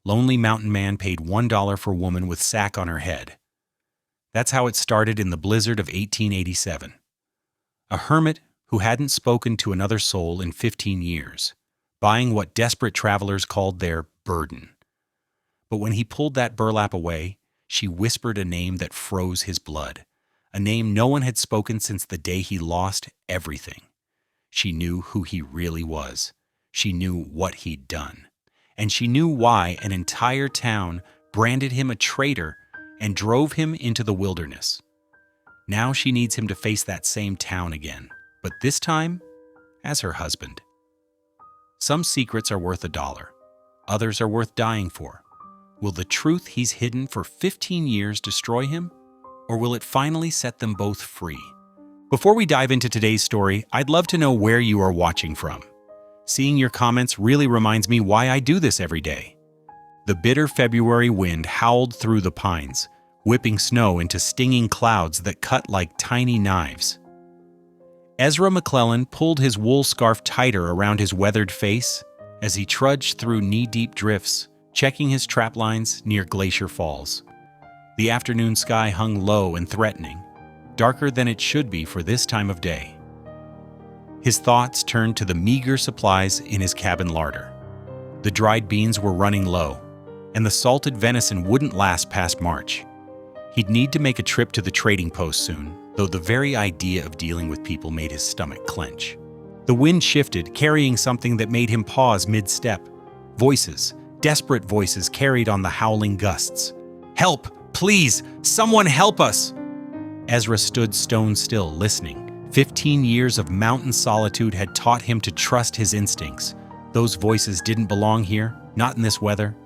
Lonely mountain man paid $1 for woman with sack on her head. That's how it started in the blizzard of 1887. A hermit who hadn't spoken to another soul in 15 years, buying what desperate travelers called their burden. But when he pulled that burlap away, she whispered a name that froze his blood, a name no one had spoken since the day he lost everything. She knew who he really was. She knew what he'd done. And she knew why an entire town branded him a traitor and drove him into the wilderness. Now she needs him to face that same town again, but this time as her husband. Some secrets are worth $1. Others are worth dying for. Will the truth he's hidden for 15 years destroy him? Or will it finally set them both free? Before we dive into today's story, I'd love to know where you are watching from. Seeing your comments really reminds me why I do this every day. The bitter February wind howled through the pines, whipping snow into stinging clouds that cut like tiny knives. Ezra McClellan pulled his wool scarf tighter around his weathered face as he trudged through knee-deep drifts, checking his trap lines near Glacier Falls. The afternoon sky hung low and threatening, darker than it should be for this time of day. His thoughts turned to the meager supplies in his cabin larder. The dried beans were running low, and the salted venison wouldn't last past March. He'd need to make a trip to the trading post soon, though the very idea of dealing with people made his stomach clench. The wind shifted, carrying something that made him pause mid-step. Voices, desperate voices carried on the howling gusts. "Help! Please! Someone help us!" Ezra stood stone still, listening. 15 years of mountain solitude had taught him to trust his instincts. Those voices didn't belong here, not in this weather.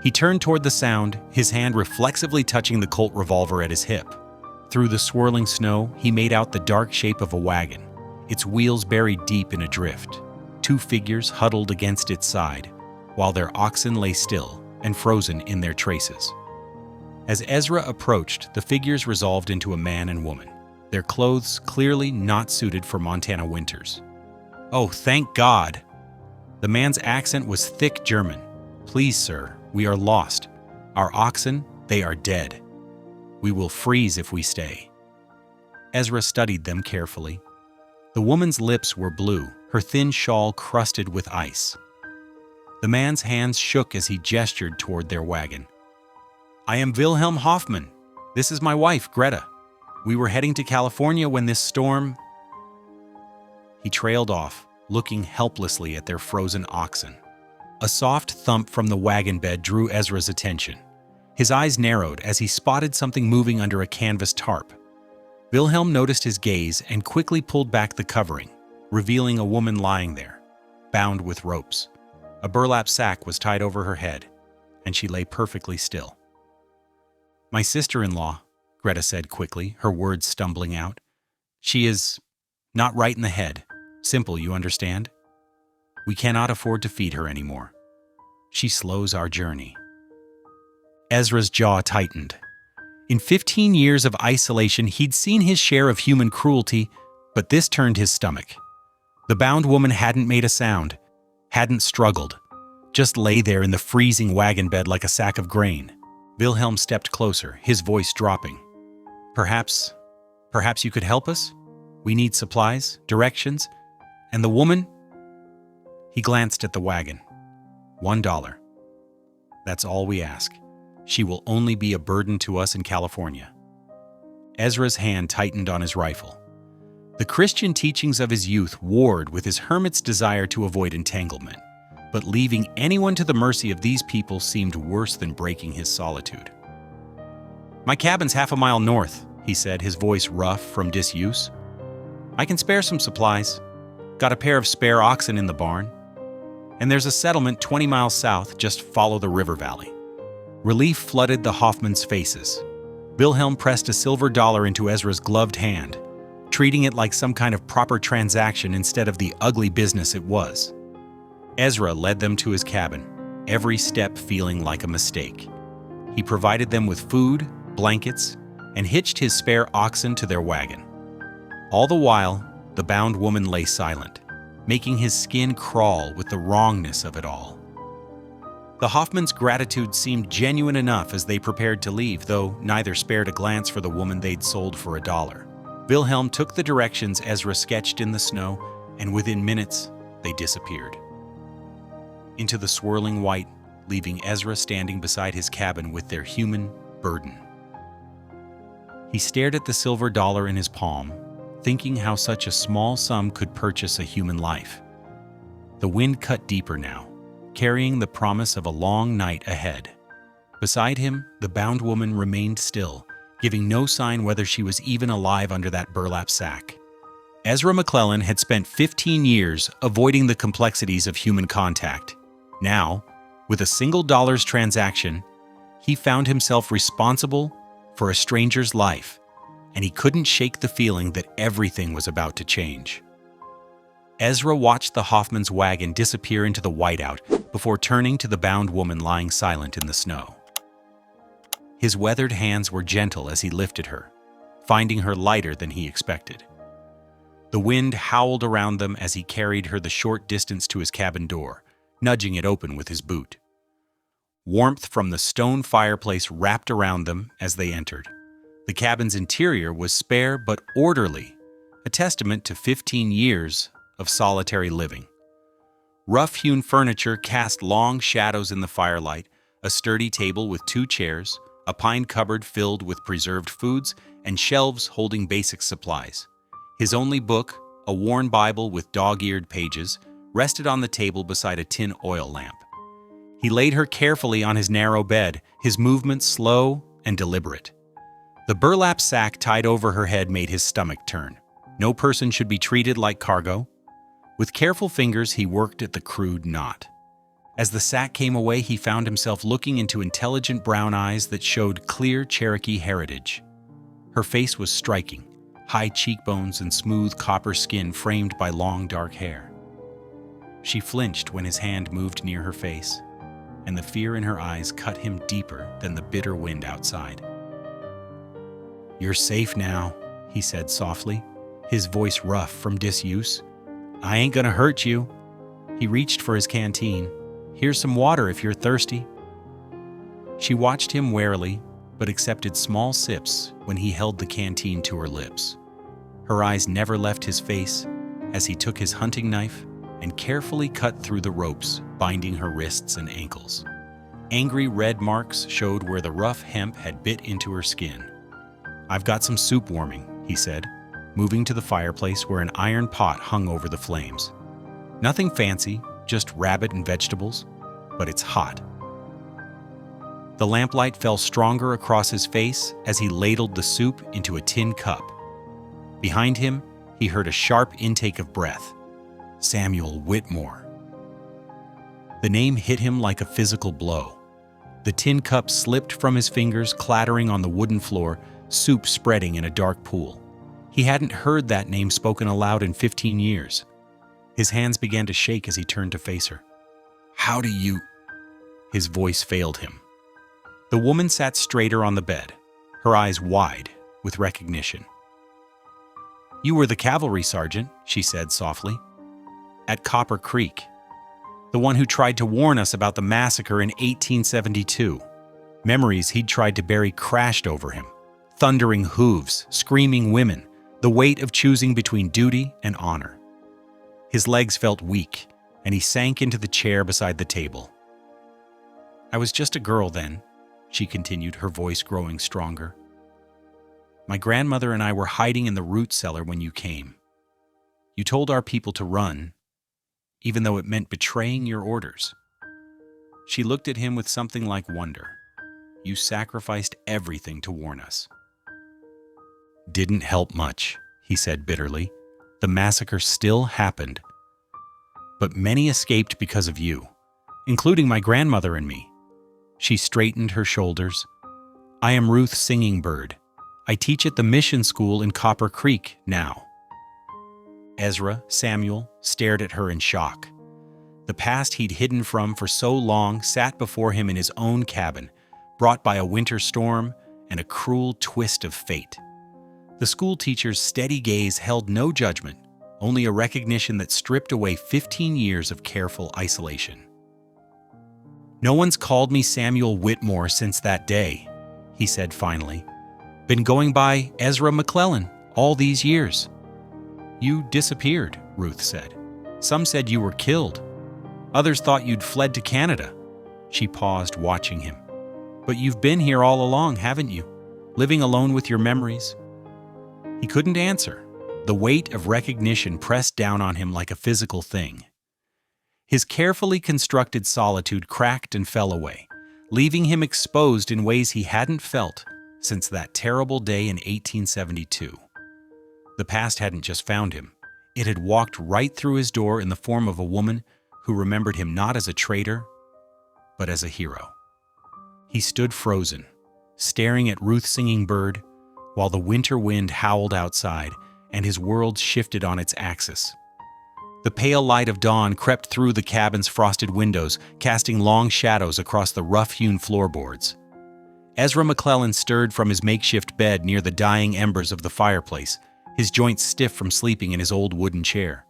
He turned toward the sound, his hand reflexively touching the Colt revolver at his hip. Through the swirling snow, he made out the dark shape of a wagon, its wheels buried deep in a drift. Two figures huddled against its side, while their oxen lay still and frozen in their traces. As Ezra approached, the figures resolved into a man and woman, their clothes clearly not suited for Montana winters. "Oh, thank God!" The man's accent was thick German. "Please, sir, we are lost. Our oxen, they are dead. We will freeze if we stay." Ezra studied them carefully. The woman's lips were blue, her thin shawl crusted with ice. The man's hands shook as he gestured toward their wagon. "I am Wilhelm Hoffman. This is my wife, Greta. We were heading to California when this storm—" He trailed off, looking helplessly at their frozen oxen. A soft thump from the wagon bed drew Ezra's attention. His eyes narrowed as he spotted something moving under a canvas tarp. Wilhelm noticed his gaze and quickly pulled back the covering, revealing a woman lying there, bound with ropes. A burlap sack was tied over her head, and she lay perfectly still. "My sister-in-law," Greta said quickly, her words stumbling out. "She is not right in the head. Simple, you understand? We cannot afford to feed her anymore. She slows our journey." Ezra's jaw tightened. In 15 years of isolation, he'd seen his share of human cruelty, but this turned his stomach. The bound woman hadn't made a sound, hadn't struggled, just lay there in the freezing wagon bed like a sack of grain. Wilhelm stepped closer, his voice dropping. Perhaps you could help us? We need supplies, directions, and the woman—" He glanced at the wagon. $1. That's all we ask. She will only be a burden to us in California. Ezra's hand tightened on his rifle. The Christian teachings of his youth warred with his hermit's desire to avoid entanglement, but leaving anyone to the mercy of these people seemed worse than breaking his solitude. "My cabin's half a mile north," he said, his voice rough from disuse. "I can spare some supplies. Got a pair of spare oxen in the barn. And there's a settlement 20 miles south, just follow the river valley." Relief flooded the Hoffmans' faces. Wilhelm pressed a silver dollar into Ezra's gloved hand, treating it like some kind of proper transaction instead of the ugly business it was. Ezra led them to his cabin, every step feeling like a mistake. He provided them with food, blankets, and hitched his spare oxen to their wagon. All the while, the bound woman lay silent, making his skin crawl with the wrongness of it all. The Hoffmans' gratitude seemed genuine enough as they prepared to leave, though neither spared a glance for the woman they'd sold for $1. Wilhelm took the directions Ezra sketched in the snow, and within minutes, they disappeared into the swirling white, leaving Ezra standing beside his cabin with their human burden. He stared at the silver dollar in his palm, thinking how such a small sum could purchase a human life. The wind cut deeper now, carrying the promise of a long night ahead. Beside him, the bound woman remained still, giving no sign whether she was even alive under that burlap sack. Ezra McClellan had spent 15 years avoiding the complexities of human contact. Now, with a single dollar's transaction, he found himself responsible for a stranger's life, and he couldn't shake the feeling that everything was about to change. Ezra watched the Hoffmans' wagon disappear into the whiteout before turning to the bound woman lying silent in the snow. His weathered hands were gentle as he lifted her, finding her lighter than he expected. The wind howled around them as he carried her the short distance to his cabin door, nudging it open with his boot. Warmth from the stone fireplace wrapped around them as they entered. The cabin's interior was spare but orderly, a testament to 15 years of solitary living. Rough-hewn furniture cast long shadows in the firelight, a sturdy table with 2 chairs, a pine cupboard filled with preserved foods, and shelves holding basic supplies. His only book, a worn Bible with dog-eared pages, rested on the table beside a tin oil lamp. He laid her carefully on his narrow bed, his movements slow and deliberate. The burlap sack tied over her head made his stomach turn. No person should be treated like cargo. With careful fingers, he worked at the crude knot. As the sack came away, he found himself looking into intelligent brown eyes that showed clear Cherokee heritage. Her face was striking, high cheekbones and smooth copper skin framed by long dark hair. She flinched when his hand moved near her face, and the fear in her eyes cut him deeper than the bitter wind outside. "You're safe now," he said softly, his voice rough from disuse. "I ain't gonna hurt you." He reached for his canteen. "Here's some water if you're thirsty." She watched him warily, but accepted small sips when he held the canteen to her lips. Her eyes never left his face as he took his hunting knife and carefully cut through the ropes binding her wrists and ankles. Angry red marks showed where the rough hemp had bit into her skin. "I've got some soup warming," he said, moving to the fireplace where an iron pot hung over the flames. "Nothing fancy, just rabbit and vegetables, but it's hot." The lamplight fell stronger across his face as he ladled the soup into a tin cup. Behind him, he heard a sharp intake of breath. Samuel Whitmore. The name hit him like a physical blow. The tin cup slipped from his fingers, clattering on the wooden floor, soup spreading in a dark pool. He hadn't heard that name spoken aloud in 15 years. His hands began to shake as he turned to face her. "How do you—" His voice failed him. The woman sat straighter on the bed, her eyes wide with recognition. "You were the cavalry sergeant," she said softly, "at Copper Creek. The one who tried to warn us about the massacre in 1872. Memories he'd tried to bury crashed over him. Thundering hooves, screaming women, the weight of choosing between duty and honor." His legs felt weak, and he sank into the chair beside the table. "I was just a girl then," she continued, her voice growing stronger. "My grandmother and I were hiding in the root cellar when you came. You told our people to run, even though it meant betraying your orders." She looked at him with something like wonder. "You sacrificed everything to warn us." "Didn't help much," he said bitterly. "The massacre still happened. But many escaped because of you, including my grandmother and me." She straightened her shoulders. "I am Ruth Singing Bird. I teach at the mission school in Copper Creek now." Ezra, Samuel, stared at her in shock. The past he'd hidden from for so long sat before him in his own cabin, brought by a winter storm and a cruel twist of fate. The schoolteacher's steady gaze held no judgment, only a recognition that stripped away 15 years of careful isolation. "No one's called me Samuel Whitmore since that day," he said finally. "Been going by Ezra McClellan all these years." "You disappeared," Ruth said. "Some said you were killed. Others thought you'd fled to Canada." She paused, watching him. "But you've been here all along, haven't you? Living alone with your memories?" He couldn't answer. The weight of recognition pressed down on him like a physical thing. His carefully constructed solitude cracked and fell away, leaving him exposed in ways he hadn't felt since that terrible day in 1872. The past hadn't just found him. It had walked right through his door in the form of a woman who remembered him not as a traitor, but as a hero. He stood frozen, staring at Ruth's singing bird, while the winter wind howled outside and his world shifted on its axis. The pale light of dawn crept through the cabin's frosted windows, casting long shadows across the rough-hewn floorboards. Ezra McClellan stirred from his makeshift bed near the dying embers of the fireplace, his joints stiff from sleeping in his old wooden chair.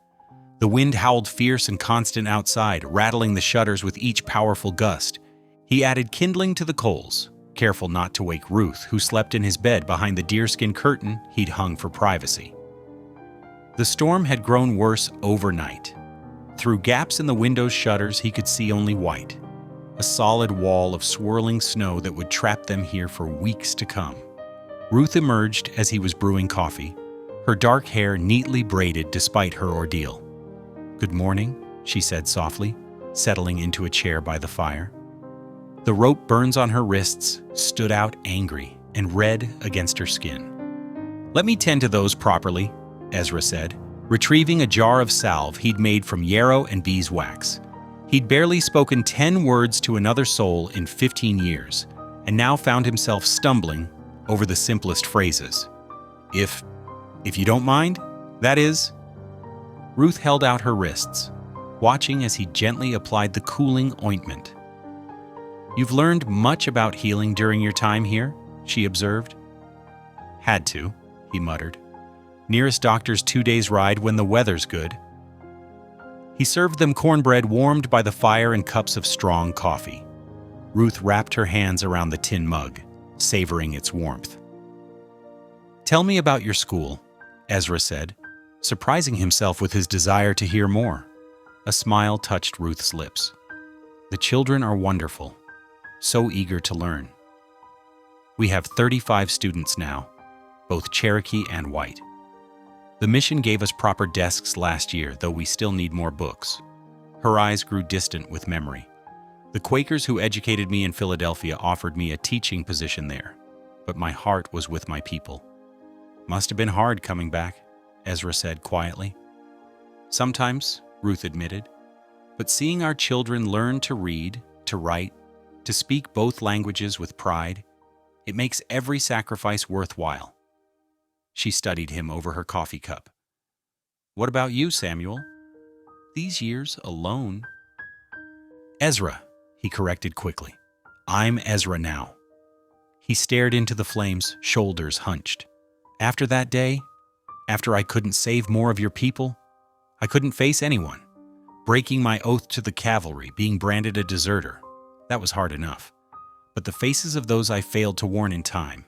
The wind howled fierce and constant outside, rattling the shutters with each powerful gust. He added kindling to the coals, careful not to wake Ruth, who slept in his bed behind the deerskin curtain he'd hung for privacy. The storm had grown worse overnight. Through gaps in the window's shutters, he could see only white, a solid wall of swirling snow that would trap them here for weeks to come. Ruth emerged as he was brewing coffee, her dark hair neatly braided despite her ordeal. "Good morning," she said softly, settling into a chair by the fire. The rope burns on her wrists stood out angry and red against her skin. "Let me tend to those properly," Ezra said, retrieving a jar of salve he'd made from yarrow and beeswax. He'd barely spoken 10 words to another soul in 15 years, and now found himself stumbling over the simplest phrases. If you don't mind, that is." Ruth held out her wrists, watching as he gently applied the cooling ointment. "You've learned much about healing during your time here," she observed. "Had to," he muttered. "Nearest doctor's 2 days' ride when the weather's good." He served them cornbread warmed by the fire and cups of strong coffee. Ruth wrapped her hands around the tin mug, savoring its warmth. "Tell me about your school," Ezra said, surprising himself with his desire to hear more. A smile touched Ruth's lips. "The children are wonderful, so eager to learn. We have 35 students now, both Cherokee and white. The mission gave us proper desks last year, though we still need more books." Her eyes grew distant with memory. "The Quakers who educated me in Philadelphia offered me a teaching position there, but my heart was with my people." "Must have been hard coming back," Ezra said quietly. "Sometimes," Ruth admitted, "but seeing our children learn to read, to write, to speak both languages with pride, it makes every sacrifice worthwhile." She studied him over her coffee cup. "What about you, Samuel? These years alone?" "Ezra," he corrected quickly. "I'm Ezra now." He stared into the flames, shoulders hunched. "After that day, after I couldn't save more of your people, I couldn't face anyone. Breaking my oath to the cavalry, being branded a deserter, that was hard enough. But the faces of those I failed to warn in time."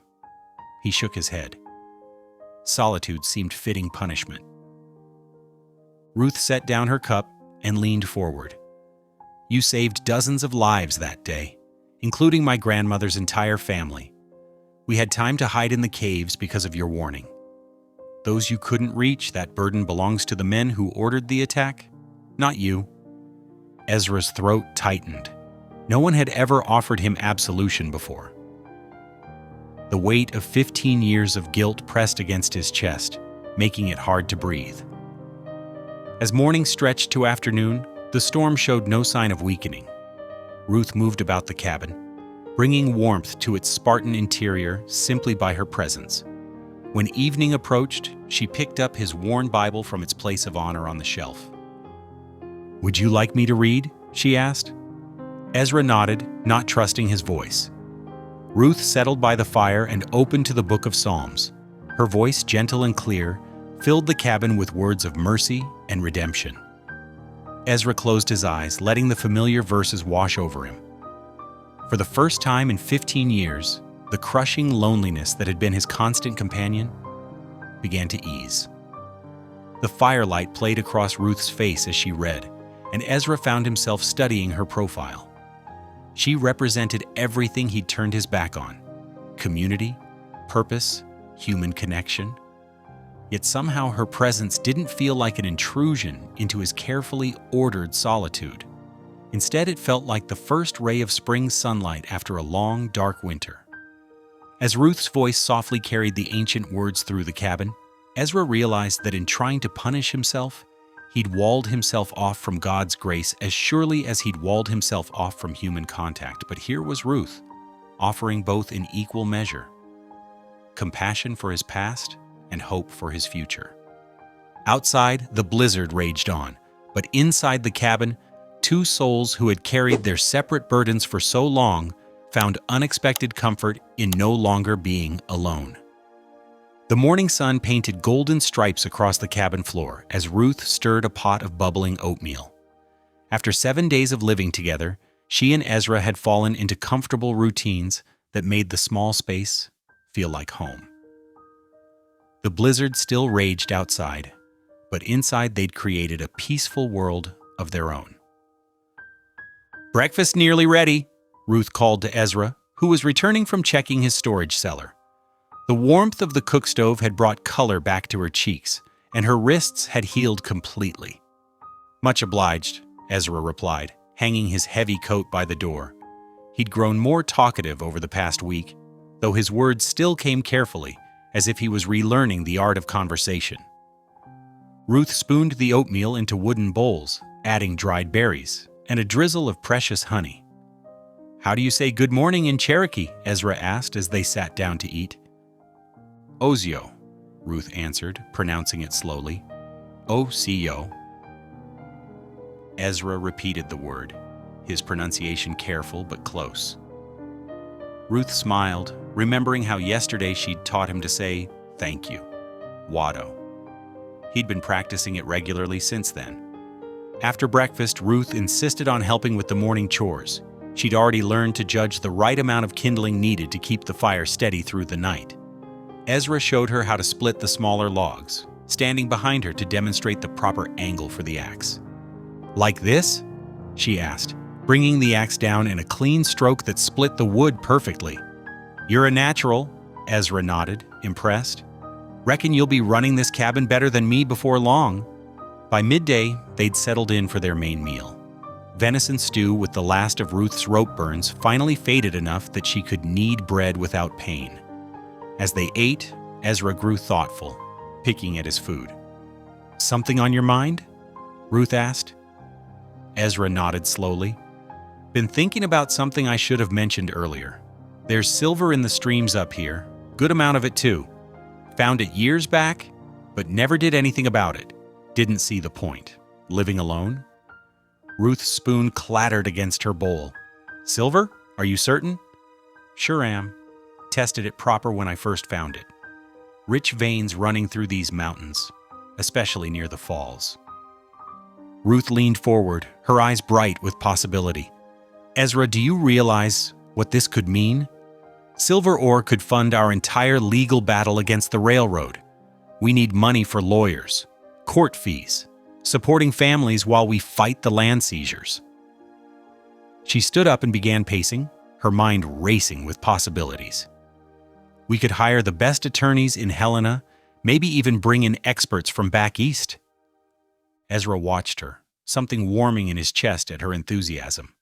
He shook his head. Solitude seemed fitting punishment. Ruth set down her cup and leaned forward. "You saved dozens of lives that day, including my grandmother's entire family. We had time to hide in the caves because of your warning. Those you couldn't reach, that burden belongs to the men who ordered the attack, not you." Ezra's throat tightened. No one had ever offered him absolution before. The weight of 15 years of guilt pressed against his chest, making it hard to breathe. As morning stretched to afternoon, the storm showed no sign of weakening. Ruth moved about the cabin, bringing warmth to its Spartan interior simply by her presence. When evening approached, she picked up his worn Bible from its place of honor on the shelf. "Would you like me to read?" she asked. Ezra nodded, not trusting his voice. Ruth settled by the fire and opened to the Book of Psalms. Her voice, gentle and clear, filled the cabin with words of mercy and redemption. Ezra closed his eyes, letting the familiar verses wash over him. For the first time in 15 years, the crushing loneliness that had been his constant companion began to ease. The firelight played across Ruth's face as she read, and Ezra found himself studying her profile. She represented everything he'd turned his back on: community, purpose, human connection. Yet somehow her presence didn't feel like an intrusion into his carefully ordered solitude. Instead, it felt like the first ray of spring sunlight after a long, dark winter. As Ruth's voice softly carried the ancient words through the cabin, Ezra realized that in trying to punish himself, he'd walled himself off from God's grace as surely as he'd walled himself off from human contact. But here was Ruth, offering both in equal measure: compassion for his past and hope for his future. Outside, the blizzard raged on, but inside the cabin, two souls who had carried their separate burdens for so long found unexpected comfort in no longer being alone. The morning sun painted golden stripes across the cabin floor as Ruth stirred a pot of bubbling oatmeal. After 7 days of living together, she and Ezra had fallen into comfortable routines that made the small space feel like home. The blizzard still raged outside, but inside they'd created a peaceful world of their own. "Breakfast nearly ready," Ruth called to Ezra, who was returning from checking his storage cellar. The warmth of the cook stove had brought color back to her cheeks, and her wrists had healed completely. "Much obliged," Ezra replied, hanging his heavy coat by the door. He'd grown more talkative over the past week, though his words still came carefully, as if he was relearning the art of conversation. Ruth spooned the oatmeal into wooden bowls, adding dried berries and a drizzle of precious honey. "How do you say good morning in Cherokee?" Ezra asked as they sat down to eat. "Ozio," Ruth answered, pronouncing it slowly. "O-C-O." Ezra repeated the word, his pronunciation careful but close. Ruth smiled, remembering how yesterday she'd taught him to say, "Thank you," Wado. He'd been practicing it regularly since then. After breakfast, Ruth insisted on helping with the morning chores. She'd already learned to judge the right amount of kindling needed to keep the fire steady through the night. Ezra showed her how to split the smaller logs, standing behind her to demonstrate the proper angle for the axe. "Like this?" she asked, bringing the axe down in a clean stroke that split the wood perfectly. "You're a natural," Ezra nodded, impressed. "Reckon you'll be running this cabin better than me before long." By midday, they'd settled in for their main meal. Venison stew with the last of Ruth's rope burns finally faded enough that she could knead bread without pain. As they ate, Ezra grew thoughtful, picking at his food. "Something on your mind?" Ruth asked. Ezra nodded slowly. "Been thinking about something I should have mentioned earlier. There's silver in the streams up here, good amount of it too. Found it years back, but never did anything about it. Didn't see the point. Living alone?" Ruth's spoon clattered against her bowl. "Silver? Are you certain?" "Sure am. Tested it proper when I first found it. Rich veins running through these mountains, especially near the falls." Ruth leaned forward, her eyes bright with possibility. "Ezra, do you realize what this could mean? Silver ore could fund our entire legal battle against the railroad. We need money for lawyers, court fees, supporting families while we fight the land seizures." She stood up and began pacing, her mind racing with possibilities. "We could hire the best attorneys in Helena, maybe even bring in experts from back east." Ezra watched her, something warming in his chest at her enthusiasm.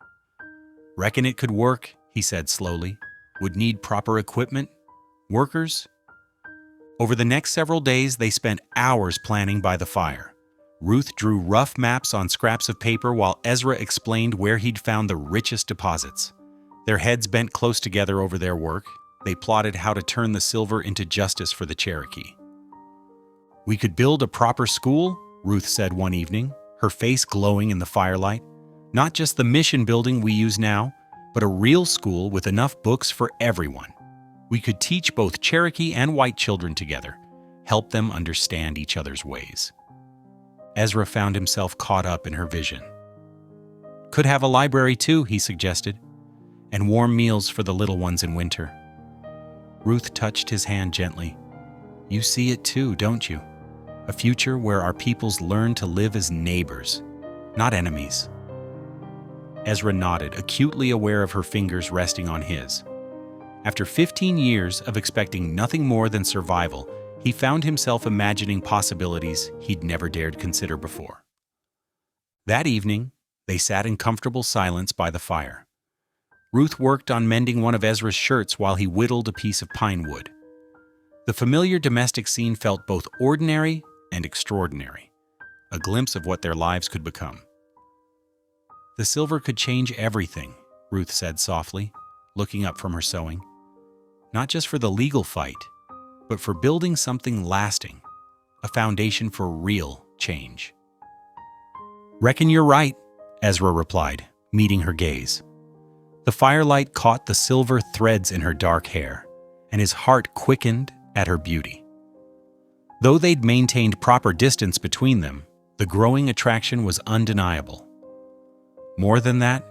"Reckon it could work," he said slowly. "Would need proper equipment, workers." Over the next several days, they spent hours planning by the fire. Ruth drew rough maps on scraps of paper while Ezra explained where he'd found the richest deposits. Their heads bent close together over their work. They plotted how to turn the silver into justice for the Cherokee. "We could build a proper school," Ruth said one evening, her face glowing in the firelight. "Not just the mission building we use now, but a real school with enough books for everyone. We could teach both Cherokee and white children together, help them understand each other's ways." Ezra found himself caught up in her vision. "Could have a library too," he suggested. and warm meals for the little ones in winter. Ruth touched his hand gently. You see it too, don't you? A future where our peoples learn to live as neighbors, not enemies. Ezra nodded, acutely aware of her fingers resting on his. After 15 years of expecting nothing more than survival, he found himself imagining possibilities he'd never dared consider before. That evening, they sat in comfortable silence by the fire. Ruth worked on mending one of Ezra's shirts while he whittled a piece of pine wood. The familiar domestic scene felt both ordinary and extraordinary, a glimpse of what their lives could become. The silver could change everything, Ruth said softly, looking up from her sewing. Not just for the legal fight, but for building something lasting, a foundation for real change. Reckon you're right, Ezra replied, meeting her gaze. The firelight caught the silver threads in her dark hair, and his heart quickened at her beauty. Though they'd maintained proper distance between them, the growing attraction was undeniable. More than that,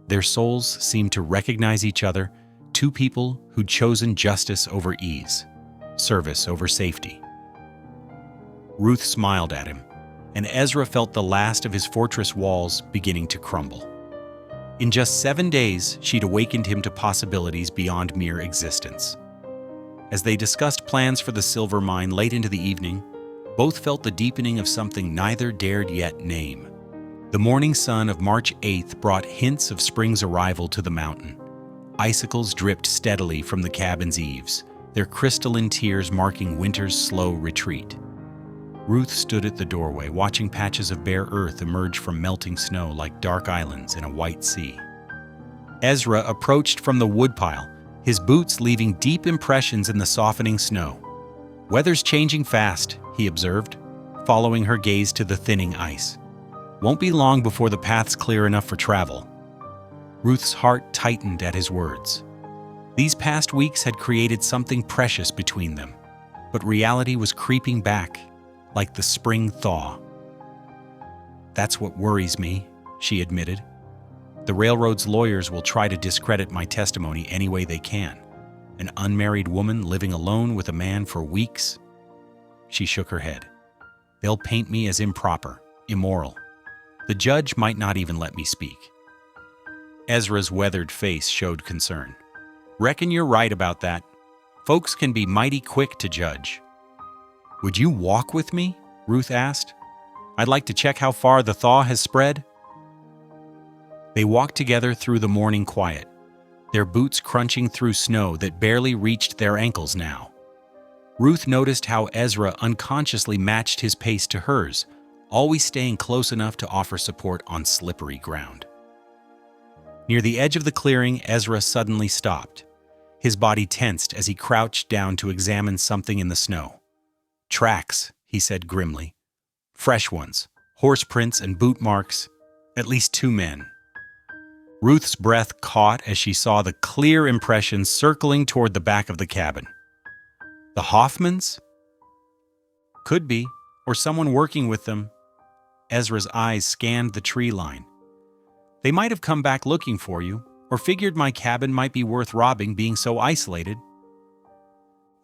their souls seemed to recognize each other, two people who'd chosen justice over ease, service over safety. Ruth smiled at him, and Ezra felt the last of his fortress walls beginning to crumble. In just 7 days, she'd awakened him to possibilities beyond mere existence. As they discussed plans for the silver mine late into the evening, both felt the deepening of something neither dared yet name. The morning sun of March 8th brought hints of spring's arrival to the mountain. Icicles dripped steadily from the cabin's eaves, their crystalline tears marking winter's slow retreat. Ruth stood at the doorway, watching patches of bare earth emerge from melting snow like dark islands in a white sea. Ezra approached from the woodpile, his boots leaving deep impressions in the softening snow. Weather's changing fast, he observed, following her gaze to the thinning ice. Won't be long before the path's clear enough for travel. Ruth's heart tightened at his words. These past weeks had created something precious between them, but reality was creeping back, like the spring thaw. That's what worries me, she admitted. The railroad's lawyers will try to discredit my testimony any way they can. An unmarried woman living alone with a man for weeks? She shook her head. They'll paint me as improper, immoral. The judge might not even let me speak. Ezra's weathered face showed concern. Reckon you're right about that. Folks can be mighty quick to judge. Would you walk with me? Ruth asked. I'd like to check how far the thaw has spread. They walked together through the morning quiet, their boots crunching through snow that barely reached their ankles now. Ruth noticed how Ezra unconsciously matched his pace to hers, always staying close enough to offer support on slippery ground. Near the edge of the clearing, Ezra suddenly stopped. His body tensed as he crouched down to examine something in the snow. Tracks, he said grimly. Fresh ones, horse prints and boot marks, at least 2 men. Ruth's breath caught as she saw the clear impressions circling toward the back of the cabin. The Hoffmans? Could be, or someone working with them. Ezra's eyes scanned the tree line. They might have come back looking for you, or figured my cabin might be worth robbing being so isolated.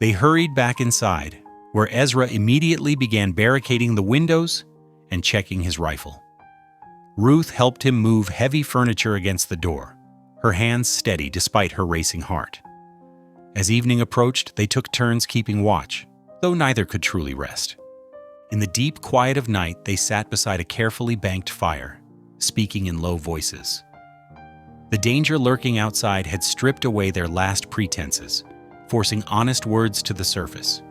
They hurried back inside, where Ezra immediately began barricading the windows and checking his rifle. Ruth helped him move heavy furniture against the door, her hands steady despite her racing heart. As evening approached, they took turns keeping watch, though neither could truly rest. In the deep quiet of night, they sat beside a carefully banked fire, speaking in low voices. The danger lurking outside had stripped away their last pretenses, forcing honest words to the surface.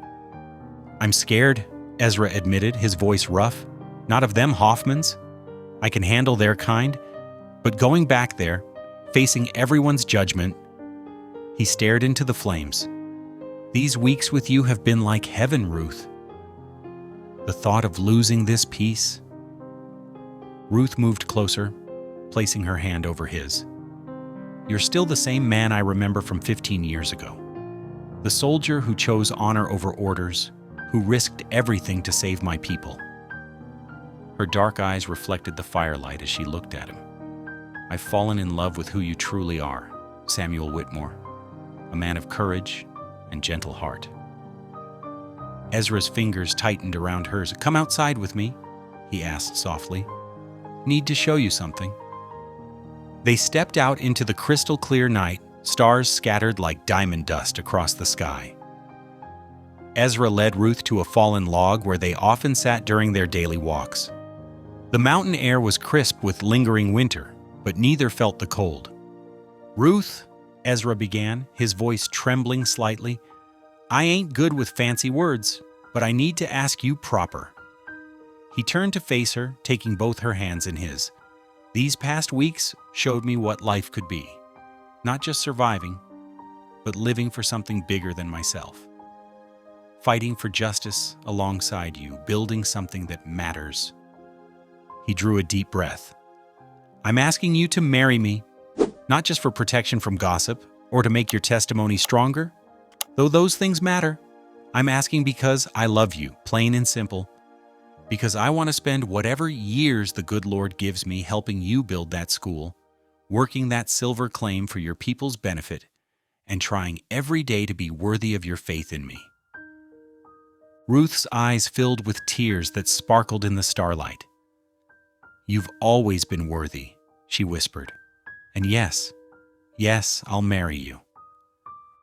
I'm scared, Ezra admitted, his voice rough. Not of them Hoffmans. I can handle their kind, but going back there, facing everyone's judgment, he stared into the flames. These weeks with you have been like heaven, Ruth. The thought of losing this peace. Ruth moved closer, placing her hand over his. You're still the same man I remember from 15 years ago. The soldier who chose honor over orders, who risked everything to save my people. Her dark eyes reflected the firelight as she looked at him. I've fallen in love with who you truly are, Samuel Whitmore, a man of courage and gentle heart. Ezra's fingers tightened around hers. "Come outside with me," he asked softly. "Need to show you something." They stepped out into the crystal-clear night, stars scattered like diamond dust across the sky. Ezra led Ruth to a fallen log where they often sat during their daily walks. The mountain air was crisp with lingering winter, but neither felt the cold. "Ruth," Ezra began, his voice trembling slightly, "I ain't good with fancy words, but I need to ask you proper." He turned to face her, taking both her hands in his. "These past weeks showed me what life could be. Not just surviving, but living for something bigger than myself. Fighting for justice alongside you, building something that matters." He drew a deep breath. "I'm asking you to marry me, not just for protection from gossip or to make your testimony stronger, though those things matter. I'm asking because I love you, plain and simple, because I want to spend whatever years the good Lord gives me helping you build that school, working that silver claim for your people's benefit, and trying every day to be worthy of your faith in me." Ruth's eyes filled with tears that sparkled in the starlight. "You've always been worthy," she whispered. "And yes, I'll marry you."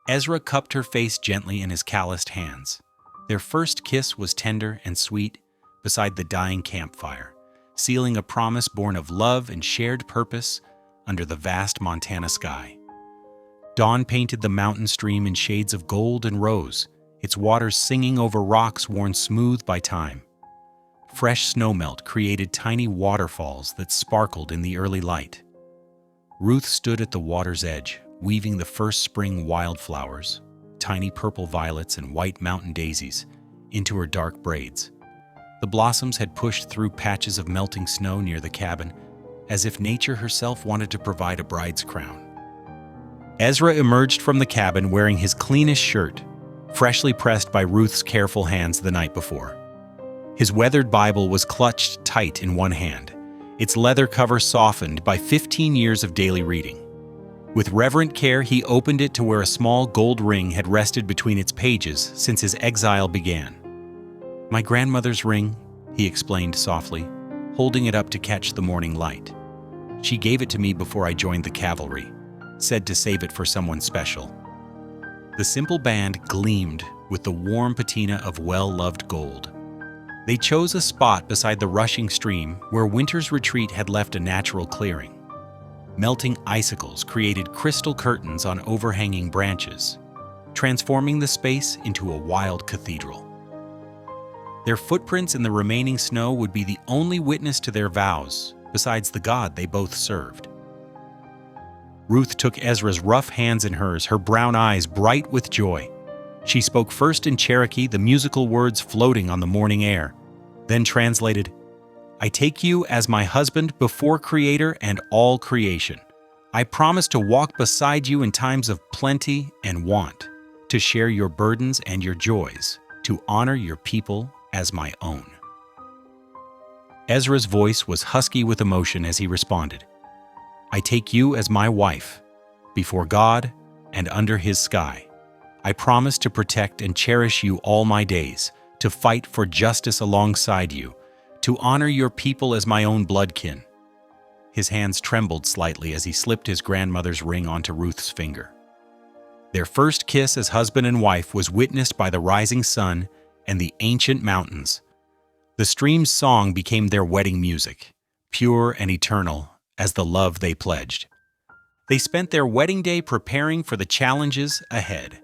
Ezra cupped her face gently in his calloused hands. Their first kiss was tender and sweet beside the dying campfire, sealing a promise born of love and shared purpose under the vast Montana sky. Dawn painted the mountain stream in shades of gold and rose, its waters singing over rocks worn smooth by time. Fresh snowmelt created tiny waterfalls that sparkled in the early light. Ruth stood at the water's edge, weaving the first spring wildflowers, tiny purple violets and white mountain daisies, into her dark braids. The blossoms had pushed through patches of melting snow near the cabin, as if nature herself wanted to provide a bride's crown. Ezra emerged from the cabin wearing his cleanest shirt, freshly pressed by Ruth's careful hands the night before. His weathered Bible was clutched tight in one hand, its leather cover softened by 15 years of daily reading. With reverent care, he opened it to where a small gold ring had rested between its pages since his exile began. "My grandmother's ring," he explained softly, holding it up to catch the morning light. "She gave it to me before I joined the cavalry, said to save it for someone special." The simple band gleamed with the warm patina of well-loved gold. They chose a spot beside the rushing stream where winter's retreat had left a natural clearing. Melting icicles created crystal curtains on overhanging branches, transforming the space into a wild cathedral. Their footprints in the remaining snow would be the only witness to their vows, besides the God they both served. Ruth took Ezra's rough hands in hers, her brown eyes bright with joy. She spoke first in Cherokee, the musical words floating on the morning air, then translated, "I take you as my husband before Creator and all creation. I promise to walk beside you in times of plenty and want, to share your burdens and your joys, to honor your people as my own." Ezra's voice was husky with emotion as he responded, "I take you as my wife, before God and under His sky. I promise to protect and cherish you all my days, to fight for justice alongside you, to honor your people as my own bloodkin." His hands trembled slightly as he slipped his grandmother's ring onto Ruth's finger. Their first kiss as husband and wife was witnessed by the rising sun and the ancient mountains. The stream's song became their wedding music, pure and eternal as the love they pledged. They spent their wedding day preparing for the challenges ahead.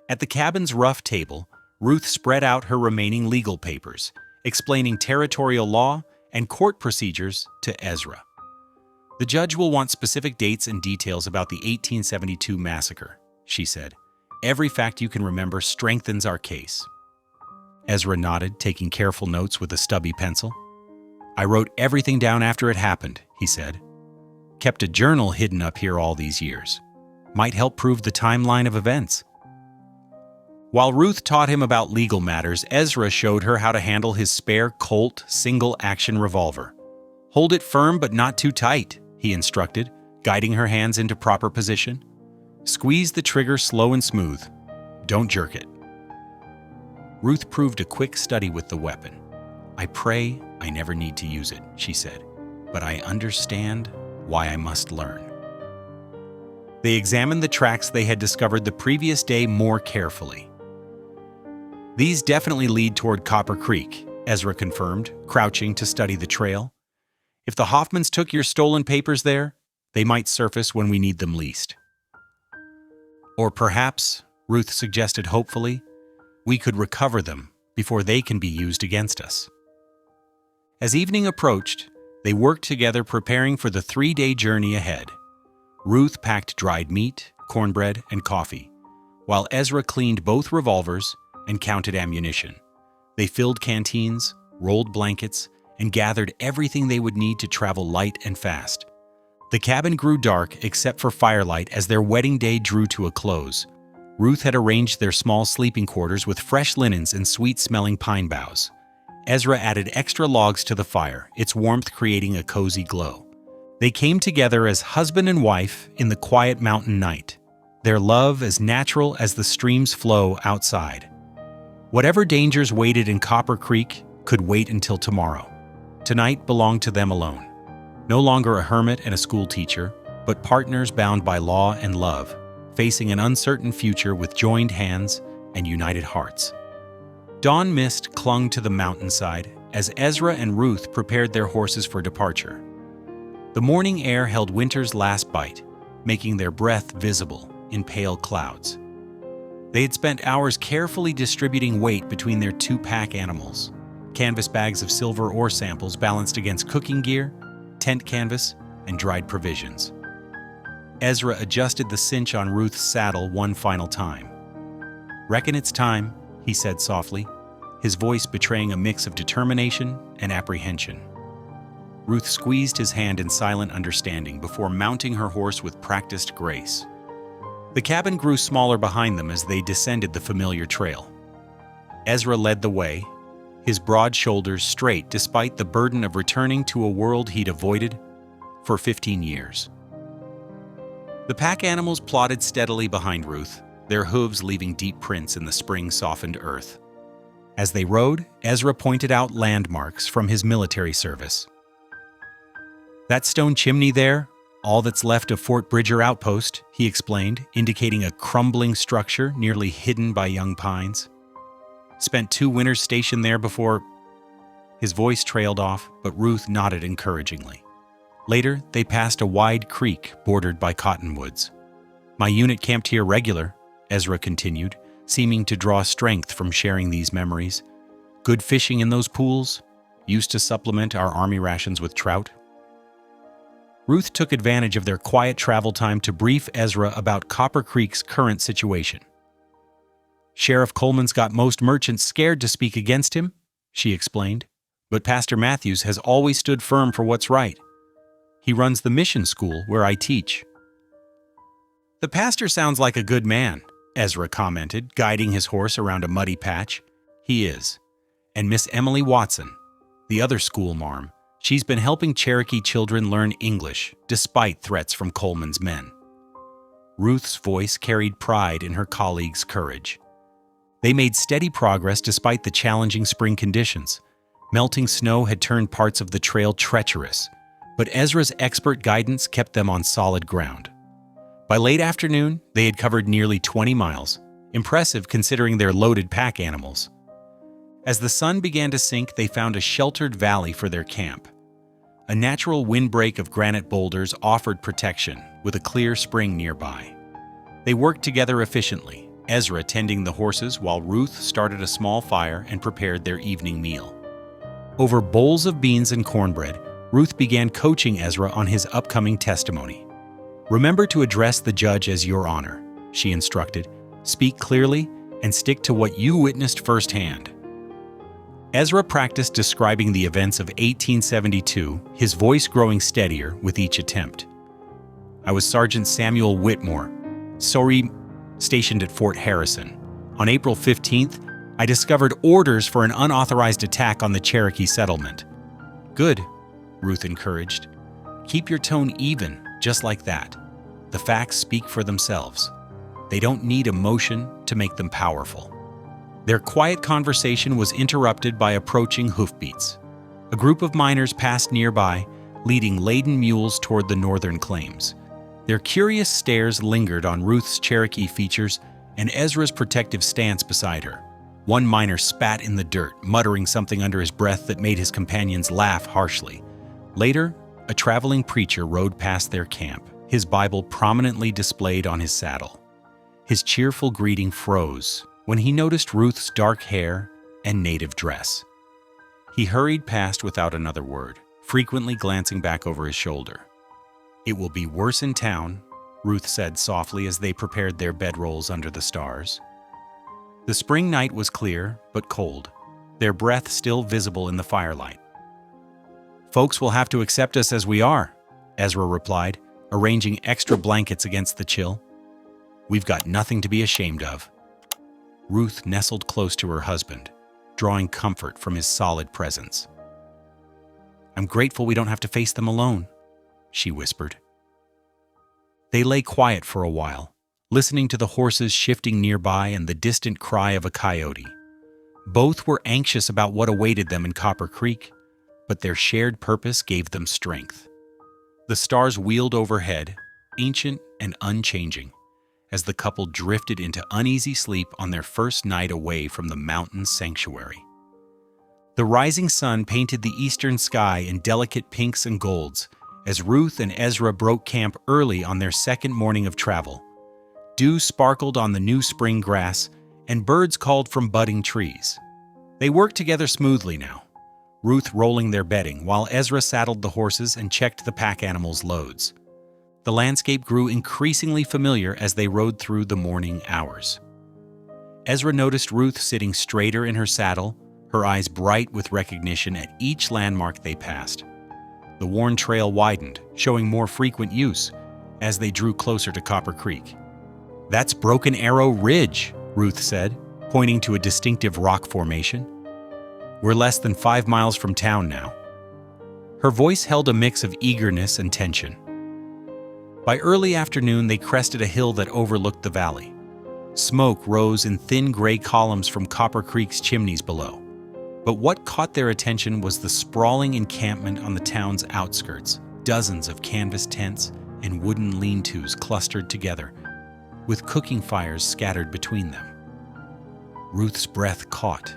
At the cabin's rough table, Ruth spread out her remaining legal papers, explaining territorial law and court procedures to Ezra. "The judge will want specific dates and details about the 1872 massacre," she said. "Every fact you can remember strengthens our case." Ezra nodded, taking careful notes with a stubby pencil. "I wrote everything down after it happened," he said. "Kept a journal hidden up here all these years. Might help prove the timeline of events." While Ruth taught him about legal matters, Ezra showed her how to handle his spare Colt single-action revolver. "Hold it firm but not too tight," he instructed, guiding her hands into proper position. Squeeze the trigger slow and smooth. Don't jerk it. Ruth proved a quick study with the weapon. I pray I never need to use it, she said, but I understand why I must learn. They examined the tracks they had discovered the previous day more carefully. These definitely lead toward Copper Creek, Ezra confirmed, crouching to study the trail. If the Hoffmans took your stolen papers there, they might surface when we need them least. Or perhaps, Ruth suggested hopefully, we could recover them before they can be used against us. As evening approached, they worked together preparing for the 3-day journey ahead. Ruth packed dried meat, cornbread, and coffee, while Ezra cleaned both revolvers and counted ammunition. They filled canteens, rolled blankets, and gathered everything they would need to travel light and fast. The cabin grew dark except for firelight as their wedding day drew to a close. Ruth had arranged their small sleeping quarters with fresh linens and sweet-smelling pine boughs. Ezra added extra logs to the fire, its warmth creating a cozy glow. They came together as husband and wife in the quiet mountain night, their love as natural as the stream's flow outside. Whatever dangers waited in Copper Creek could wait until tomorrow. Tonight belonged to them alone. No longer a hermit and a school teacher, but partners bound by law and love, facing an uncertain future with joined hands and united hearts. Dawn mist clung to the mountainside as Ezra and Ruth prepared their horses for departure. The morning air held winter's last bite, making their breath visible in pale clouds. They had spent hours carefully distributing weight between their 2 pack animals, canvas bags of silver ore samples balanced against cooking gear, tent canvas, and dried provisions. Ezra adjusted the cinch on Ruth's saddle one final time. "Reckon it's time," he said softly, his voice betraying a mix of determination and apprehension. Ruth squeezed his hand in silent understanding before mounting her horse with practiced grace. The cabin grew smaller behind them as they descended the familiar trail. Ezra led the way, his broad shoulders straight despite the burden of returning to a world he'd avoided for 15 years. The pack animals plodded steadily behind Ruth, their hooves leaving deep prints in the spring-softened earth. As they rode, Ezra pointed out landmarks from his military service. "That stone chimney there, all that's left of Fort Bridger outpost," he explained, indicating a crumbling structure nearly hidden by young pines. "Spent 2 winters stationed there before—" His voice trailed off, but Ruth nodded encouragingly. Later, they passed a wide creek bordered by cottonwoods. "My unit camped here regular," Ezra continued, seeming to draw strength from sharing these memories. "Good fishing in those pools. Used to supplement our army rations with trout." Ruth took advantage of their quiet travel time to brief Ezra about Copper Creek's current situation. "Sheriff Coleman's got most merchants scared to speak against him," she explained, "but Pastor Matthews has always stood firm for what's right. He runs the mission school where I teach." "The pastor sounds like a good man," Ezra commented, guiding his horse around a muddy patch. "He is. And Miss Emily Watson, the other school marm, she's been helping Cherokee children learn English despite threats from Coleman's men." Ruth's voice carried pride in her colleagues' courage. They made steady progress despite the challenging spring conditions. Melting snow had turned parts of the trail treacherous, but Ezra's expert guidance kept them on solid ground. By late afternoon, they had covered nearly 20 miles, impressive considering their loaded pack animals. As the sun began to sink, they found a sheltered valley for their camp. A natural windbreak of granite boulders offered protection, with a clear spring nearby. They worked together efficiently, Ezra tending the horses while Ruth started a small fire and prepared their evening meal. Over bowls of beans and cornbread, Ruth began coaching Ezra on his upcoming testimony. "Remember to address the judge as Your Honor," she instructed. "Speak clearly and stick to what you witnessed firsthand." Ezra practiced describing the events of 1872, his voice growing steadier with each attempt. "I was Sergeant Samuel Whitmore, stationed at Fort Harrison. On April 15th, I discovered orders for an unauthorized attack on the Cherokee settlement." "Good," Ruth encouraged. "Keep your tone even, Just like that, the facts speak for themselves. They don't need emotion to make them powerful. Their quiet conversation was interrupted by approaching hoofbeats. A group of miners passed nearby, leading laden mules toward the northern claims. Their curious stares lingered on Ruth's Cherokee features and Ezra's protective stance beside her. One miner spat in the dirt, muttering something under his breath that made his companions laugh harshly. Later, a traveling preacher rode past their camp, his Bible prominently displayed on his saddle. His cheerful greeting froze when he noticed Ruth's dark hair and native dress. He hurried past without another word, frequently glancing back over his shoulder. "It will be worse in town," Ruth said softly as they prepared their bedrolls under the stars. The spring night was clear but cold, their breath still visible in the firelight. "Folks will have to accept us as we are," Ezra replied, arranging extra blankets against the chill. "We've got nothing to be ashamed of." Ruth nestled close to her husband, drawing comfort from his solid presence. "I'm grateful we don't have to face them alone," she whispered. They lay quiet for a while, listening to the horses shifting nearby and the distant cry of a coyote. Both were anxious about what awaited them in Copper Creek, but their shared purpose gave them strength. The stars wheeled overhead, ancient and unchanging, as the couple drifted into uneasy sleep on their first night away from the mountain sanctuary. The rising sun painted the eastern sky in delicate pinks and golds as Ruth and Ezra broke camp early on their second morning of travel. Dew sparkled on the new spring grass, and birds called from budding trees. They worked together smoothly now, Ruth rolling their bedding while Ezra saddled the horses and checked the pack animals' loads. The landscape grew increasingly familiar as they rode through the morning hours. Ezra noticed Ruth sitting straighter in her saddle, her eyes bright with recognition at each landmark they passed. The worn trail widened, showing more frequent use as they drew closer to Copper Creek. "That's Broken Arrow Ridge," Ruth said, pointing to a distinctive rock formation. "We're less than 5 miles from town now." Her voice held a mix of eagerness and tension. By early afternoon, they crested a hill that overlooked the valley. Smoke rose in thin gray columns from Copper Creek's chimneys below. But what caught their attention was the sprawling encampment on the town's outskirts, dozens of canvas tents and wooden lean-tos clustered together, with cooking fires scattered between them. Ruth's breath caught.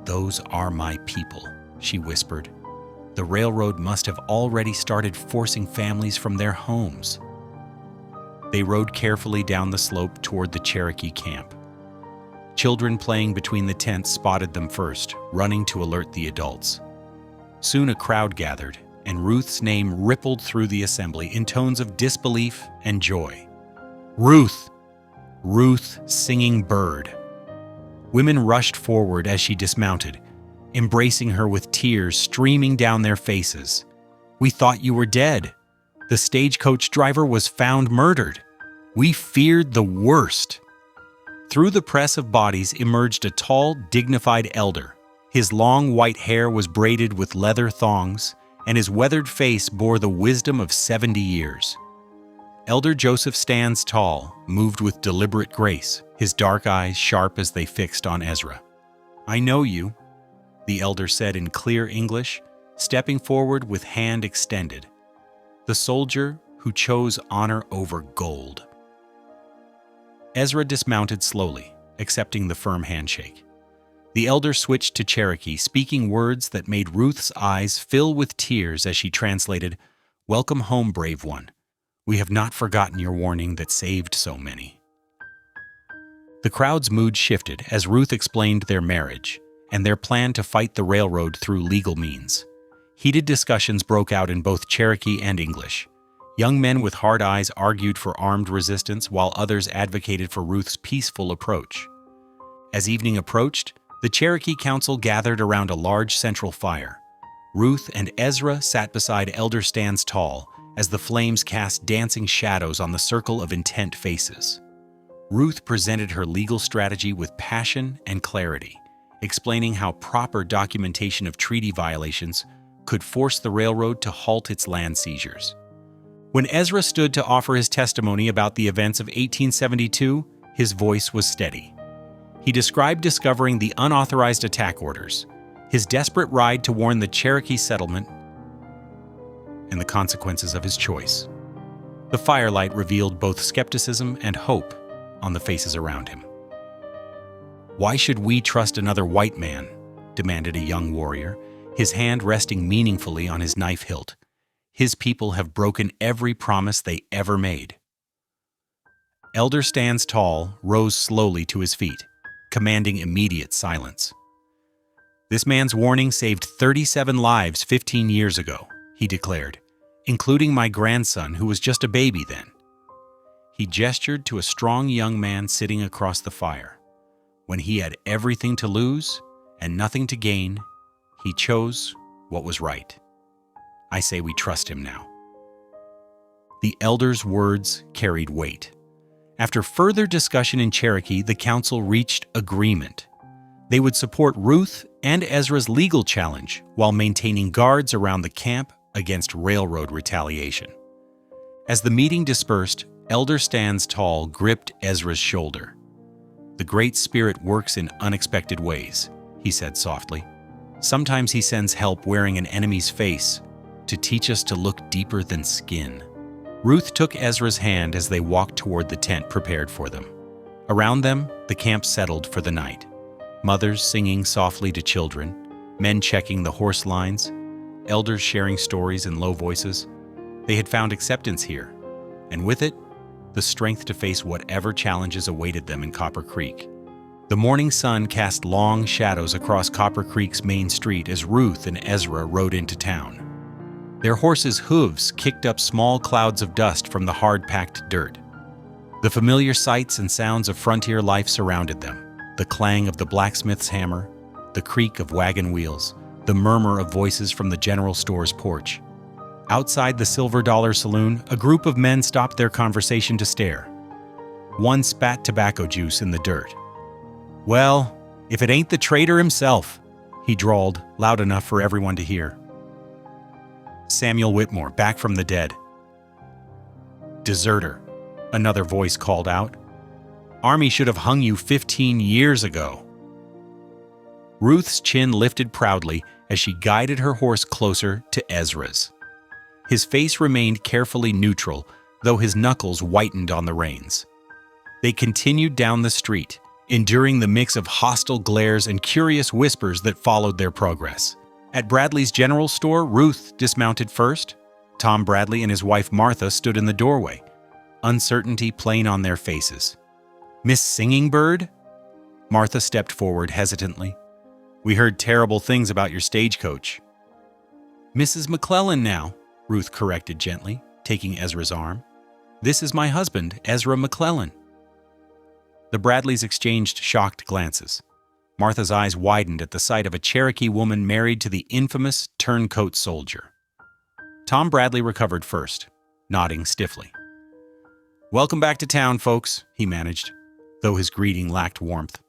"Those are my people," she whispered. "The railroad must have already started forcing families from their homes." They rode carefully down the slope toward the Cherokee camp. Children playing between the tents spotted them first, running to alert the adults. Soon a crowd gathered, and Ruth's name rippled through the assembly in tones of disbelief and joy. "Ruth! Ruth, singing bird!" Women rushed forward as she dismounted, embracing her with tears streaming down their faces. "We thought you were dead. The stagecoach driver was found murdered. We feared the worst." Through the press of bodies emerged a tall, dignified elder. His long white hair was braided with leather thongs, and his weathered face bore the wisdom of 70 years. Elder Joseph stands tall, moved with deliberate grace, his dark eyes sharp as they fixed on Ezra. "I know you," the elder said in clear English, stepping forward with hand extended. "The soldier who chose honor over gold." Ezra dismounted slowly, accepting the firm handshake. The elder switched to Cherokee, speaking words that made Ruth's eyes fill with tears as she translated, "Welcome home, brave one. We have not forgotten your warning that saved so many." The crowd's mood shifted as Ruth explained their marriage and their plan to fight the railroad through legal means. Heated discussions broke out in both Cherokee and English. Young men with hard eyes argued for armed resistance while others advocated for Ruth's peaceful approach. As evening approached, the Cherokee Council gathered around a large central fire. Ruth and Ezra sat beside Elder Stans Tall as the flames cast dancing shadows on the circle of intent faces. Ruth presented her legal strategy with passion and clarity, explaining how proper documentation of treaty violations could force the railroad to halt its land seizures. When Ezra stood to offer his testimony about the events of 1872, his voice was steady. He described discovering the unauthorized attack orders, his desperate ride to warn the Cherokee settlement, and the consequences of his choice. The firelight revealed both skepticism and hope on the faces around him. "Why should we trust another white man?" demanded a young warrior, his hand resting meaningfully on his knife hilt. "His people have broken every promise they ever made." Elder Stands Tall rose slowly to his feet, commanding immediate silence. "This man's warning saved 37 lives 15 years ago," he declared, "including my grandson who was just a baby then." He gestured to a strong young man sitting across the fire. When he had everything to lose and nothing to gain, he chose what was right. I say we trust him now. The elder's words carried weight. After further discussion in Cherokee, the council reached agreement. They would support Ruth and Ezra's legal challenge while maintaining guards around the camp against railroad retaliation. As the meeting dispersed, Elder Stands Tall gripped Ezra's shoulder. "The Great Spirit works in unexpected ways," he said softly. "Sometimes he sends help wearing an enemy's face to teach us to look deeper than skin." Ruth took Ezra's hand as they walked toward the tent prepared for them. Around them, the camp settled for the night. Mothers singing softly to children, men checking the horse lines, elders sharing stories in low voices. They had found acceptance here, and with it, the strength to face whatever challenges awaited them in Copper Creek. The morning sun cast long shadows across Copper Creek's main street as Ruth and Ezra rode into town. Their horses' hooves kicked up small clouds of dust from the hard-packed dirt. The familiar sights and sounds of frontier life surrounded them: the clang of the blacksmith's hammer, the creak of wagon wheels, the murmur of voices from the general store's porch. Outside the Silver Dollar Saloon, a group of men stopped their conversation to stare. One spat tobacco juice in the dirt. "Well, if it ain't the traitor himself," he drawled, loud enough for everyone to hear. "Samuel Whitmore, back from the dead." "Deserter," another voice called out. "Army should have hung you 15 years ago." Ruth's chin lifted proudly as she guided her horse closer to Ezra's. His face remained carefully neutral, though his knuckles whitened on the reins. They continued down the street, enduring the mix of hostile glares and curious whispers that followed their progress. At Bradley's general store, Ruth dismounted first. Tom Bradley and his wife Martha stood in the doorway, uncertainty plain on their faces. "Miss Singing Bird?" Martha stepped forward hesitantly. "We heard terrible things about your stagecoach." "Mrs. McClellan now," Ruth corrected gently, taking Ezra's arm. "This is my husband, Ezra McClellan." The Bradleys exchanged shocked glances. Martha's eyes widened at the sight of a Cherokee woman married to the infamous turncoat soldier. Tom Bradley recovered first, nodding stiffly. "Welcome back to town, folks," he managed, though his greeting lacked warmth.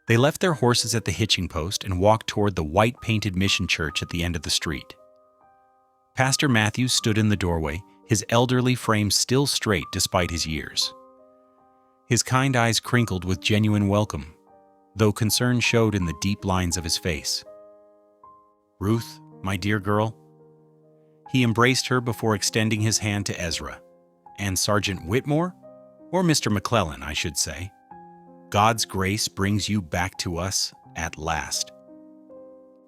They left their horses at the hitching post and walked toward the white-painted mission church at the end of the street. Pastor Matthews stood in the doorway, his elderly frame still straight despite his years. His kind eyes crinkled with genuine welcome, though concern showed in the deep lines of his face. "Ruth, my dear girl." He embraced her before extending his hand to Ezra. "And Sergeant Whitmore? Or Mr. McClellan, I should say. God's grace brings you back to us at last."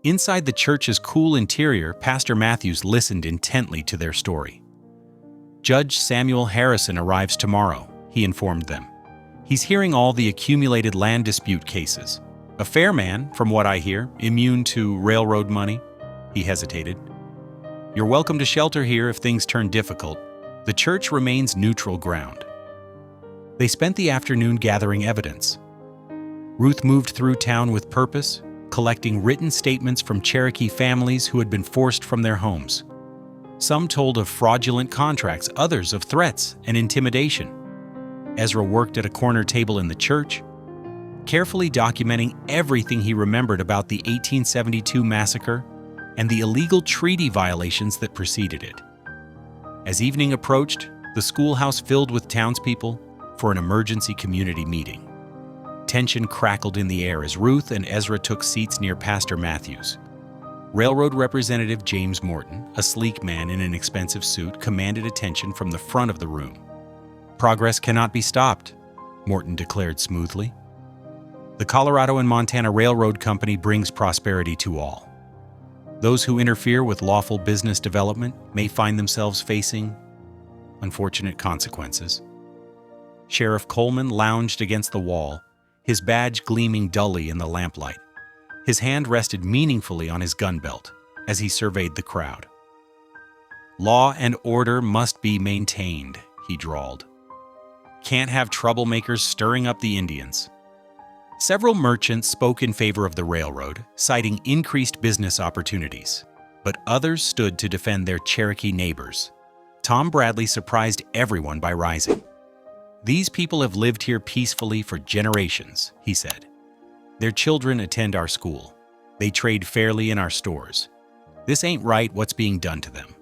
Inside the church's cool interior, Pastor Matthews listened intently to their story. "Judge Samuel Harrison arrives tomorrow," he informed them. "He's hearing all the accumulated land dispute cases. A fair man, from what I hear, immune to railroad money." He hesitated. "You're welcome to shelter here if things turn difficult. The church remains neutral ground." They spent the afternoon gathering evidence. Ruth moved through town with purpose, collecting written statements from Cherokee families who had been forced from their homes. Some told of fraudulent contracts, others of threats and intimidation. Ezra worked at a corner table in the church, carefully documenting everything he remembered about the 1872 massacre and the illegal treaty violations that preceded it. As evening approached, the schoolhouse filled with townspeople for an emergency community meeting. Tension crackled in the air as Ruth and Ezra took seats near Pastor Matthews. Railroad Representative James Morton, a sleek man in an expensive suit, commanded attention from the front of the room. "Progress cannot be stopped," Morton declared smoothly. "The Colorado and Montana Railroad Company brings prosperity to all. Those who interfere with lawful business development may find themselves facing unfortunate consequences." Sheriff Coleman lounged against the wall, his badge gleaming dully in the lamplight. His hand rested meaningfully on his gun belt as he surveyed the crowd. "Law and order must be maintained," he drawled. "Can't have troublemakers stirring up the Indians." Several merchants spoke in favor of the railroad, citing increased business opportunities, but others stood to defend their Cherokee neighbors. Tom Bradley surprised everyone by rising. "These people have lived here peacefully for generations," he said. "Their children attend our school. They trade fairly in our stores. This ain't right what's being done to them."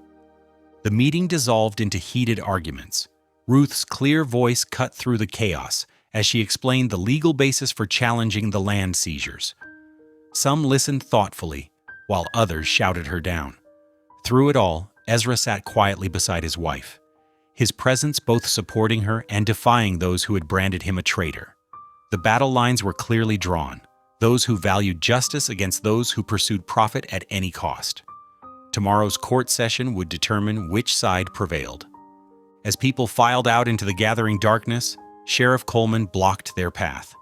The meeting dissolved into heated arguments. Ruth's clear voice cut through the chaos as she explained the legal basis for challenging the land seizures. Some listened thoughtfully, while others shouted her down. Through it all, Ezra sat quietly beside his wife, his presence both supporting her and defying those who had branded him a traitor. The battle lines were clearly drawn, those who valued justice against those who pursued profit at any cost. Tomorrow's court session would determine which side prevailed. As people filed out into the gathering darkness, Sheriff Coleman blocked their path.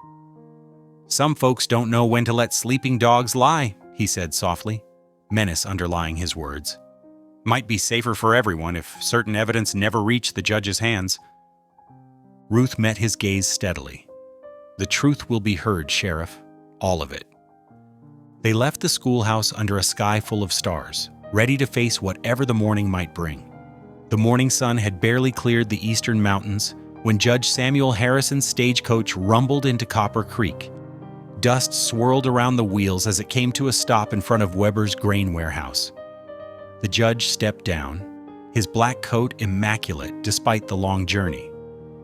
"Some folks don't know when to let sleeping dogs lie," he said softly, menace underlying his words. "Might be safer for everyone if certain evidence never reached the judge's hands." Ruth met his gaze steadily. "The truth will be heard, Sheriff. All of it." They left the schoolhouse under a sky full of stars, ready to face whatever the morning might bring. The morning sun had barely cleared the eastern mountains when Judge Samuel Harrison's stagecoach rumbled into Copper Creek. Dust swirled around the wheels as it came to a stop in front of Weber's grain warehouse. The judge stepped down, his black coat immaculate despite the long journey.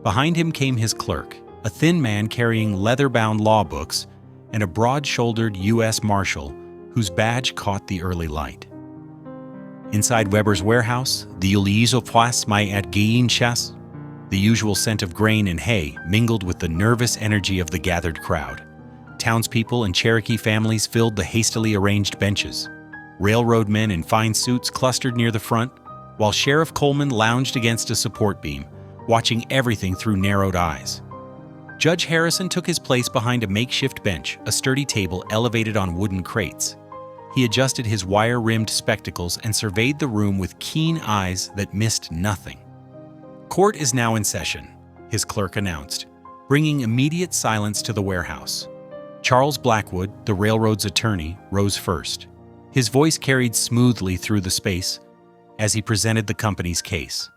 Behind him came his clerk, a thin man carrying leather-bound law books, and a broad-shouldered U.S. Marshal whose badge caught the early light. Inside Weber's warehouse, the usual scent of grain and hay mingled with the nervous energy of the gathered crowd. Townspeople and Cherokee families filled the hastily arranged benches. Railroad men in fine suits clustered near the front, while Sheriff Coleman lounged against a support beam, watching everything through narrowed eyes. Judge Harrison took his place behind a makeshift bench, a sturdy table elevated on wooden crates. He adjusted his wire-rimmed spectacles and surveyed the room with keen eyes that missed nothing. "Court is now in session," his clerk announced, bringing immediate silence to the warehouse. Charles Blackwood, the railroad's attorney, rose first. His voice carried smoothly through the space as he presented the company's case.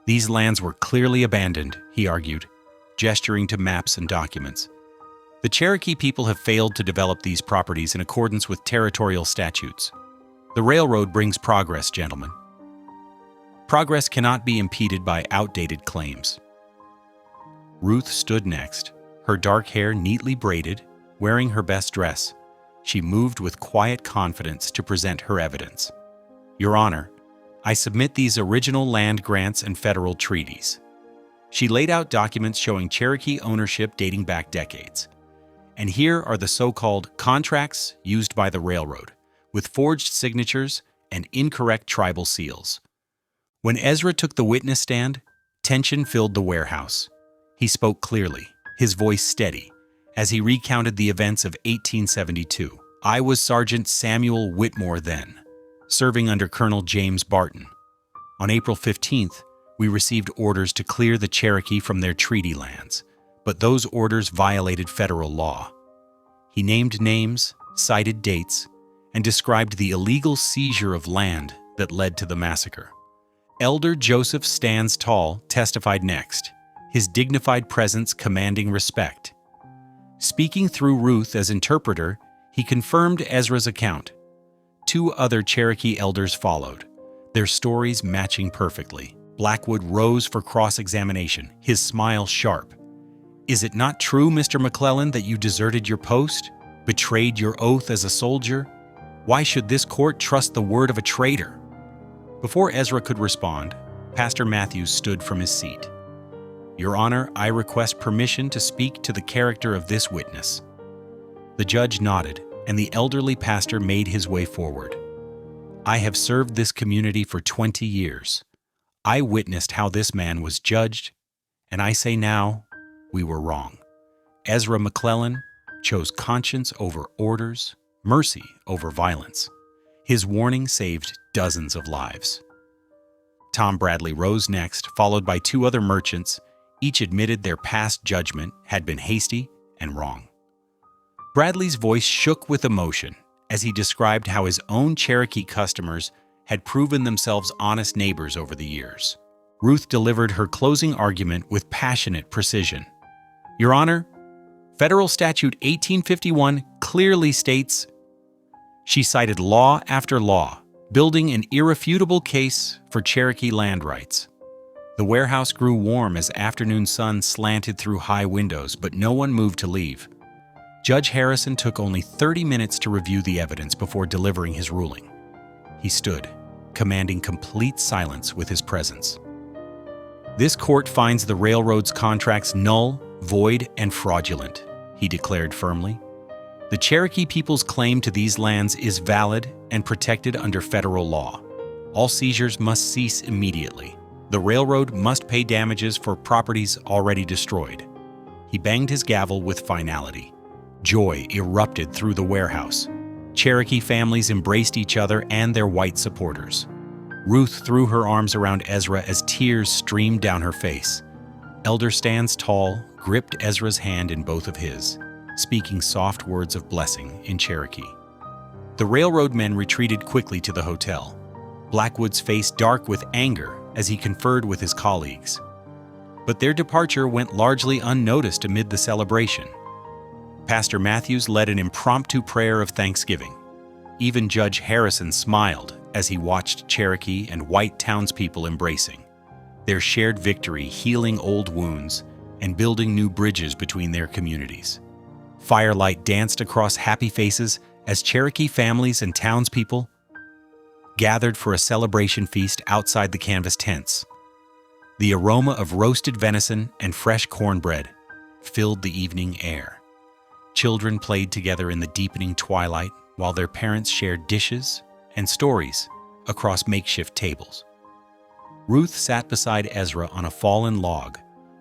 "These lands were clearly abandoned," he argued, gesturing to maps and documents. "The Cherokee people have failed to develop these properties in accordance with territorial statutes. The railroad brings progress, gentlemen. Progress cannot be impeded by outdated claims." Ruth stood next, her dark hair neatly braided, wearing her best dress. She moved with quiet confidence to present her evidence. "Your Honor, I submit these original land grants and federal treaties." She laid out documents showing Cherokee ownership dating back decades. "And here are the so-called contracts used by the railroad, with forged signatures and incorrect tribal seals." When Ezra took the witness stand, tension filled the warehouse. He spoke clearly, his voice steady, as he recounted the events of 1872. "I was Sergeant Samuel Whitmore then, serving under Colonel James Barton. On April 15th, we received orders to clear the Cherokee from their treaty lands, but those orders violated federal law." He named names, cited dates, and described the illegal seizure of land that led to the massacre. Elder Joseph Stands Tall testified next, his dignified presence commanding respect. Speaking through Ruth as interpreter, he confirmed Ezra's account. Two other Cherokee elders followed, their stories matching perfectly. Blackwood rose for cross-examination, his smile sharp. "Is it not true, Mr. McClellan, that you deserted your post, betrayed your oath as a soldier? Why should this court trust the word of a traitor?" Before Ezra could respond, Pastor Matthews stood from his seat. "Your Honor, I request permission to speak to the character of this witness." The judge nodded, and the elderly pastor made his way forward. "I have served this community for 20 years. I witnessed how this man was judged, and I say now, we were wrong. Ezra McClellan chose conscience over orders, mercy over violence. His warning saved dozens of lives." Tom Bradley rose next, followed by two other merchants. Each admitted their past judgment had been hasty and wrong. Bradley's voice shook with emotion as he described how his own Cherokee customers had proven themselves honest neighbors over the years. Ruth delivered her closing argument with passionate precision. "Your Honor, Federal Statute 1851 clearly states..." She cited law after law, building an irrefutable case for Cherokee land rights. The warehouse grew warm as afternoon sun slanted through high windows, but no one moved to leave. Judge Harrison took only 30 minutes to review the evidence before delivering his ruling. He stood, commanding complete silence with his presence. "This court finds the railroad's contracts null, void, and fraudulent," he declared firmly. "The Cherokee people's claim to these lands is valid and protected under federal law. All seizures must cease immediately. The railroad must pay damages for properties already destroyed." He banged his gavel with finality. Joy erupted through the warehouse. Cherokee families embraced each other and their white supporters. Ruth threw her arms around Ezra as tears streamed down her face. Elder Stans Tall gripped Ezra's hand in both of his, speaking soft words of blessing in Cherokee. The railroad men retreated quickly to the hotel, Blackwood's face dark with anger as he conferred with his colleagues. But their departure went largely unnoticed amid the celebration. Pastor Matthews led an impromptu prayer of thanksgiving. Even Judge Harrison smiled as he watched Cherokee and white townspeople embracing, their shared victory healing old wounds and building new bridges between their communities. Firelight danced across happy faces as Cherokee families and townspeople gathered for a celebration feast outside the canvas tents. The aroma of roasted venison and fresh cornbread filled the evening air. Children played together in the deepening twilight while their parents shared dishes and stories across makeshift tables. Ruth sat beside Ezra on a fallen log,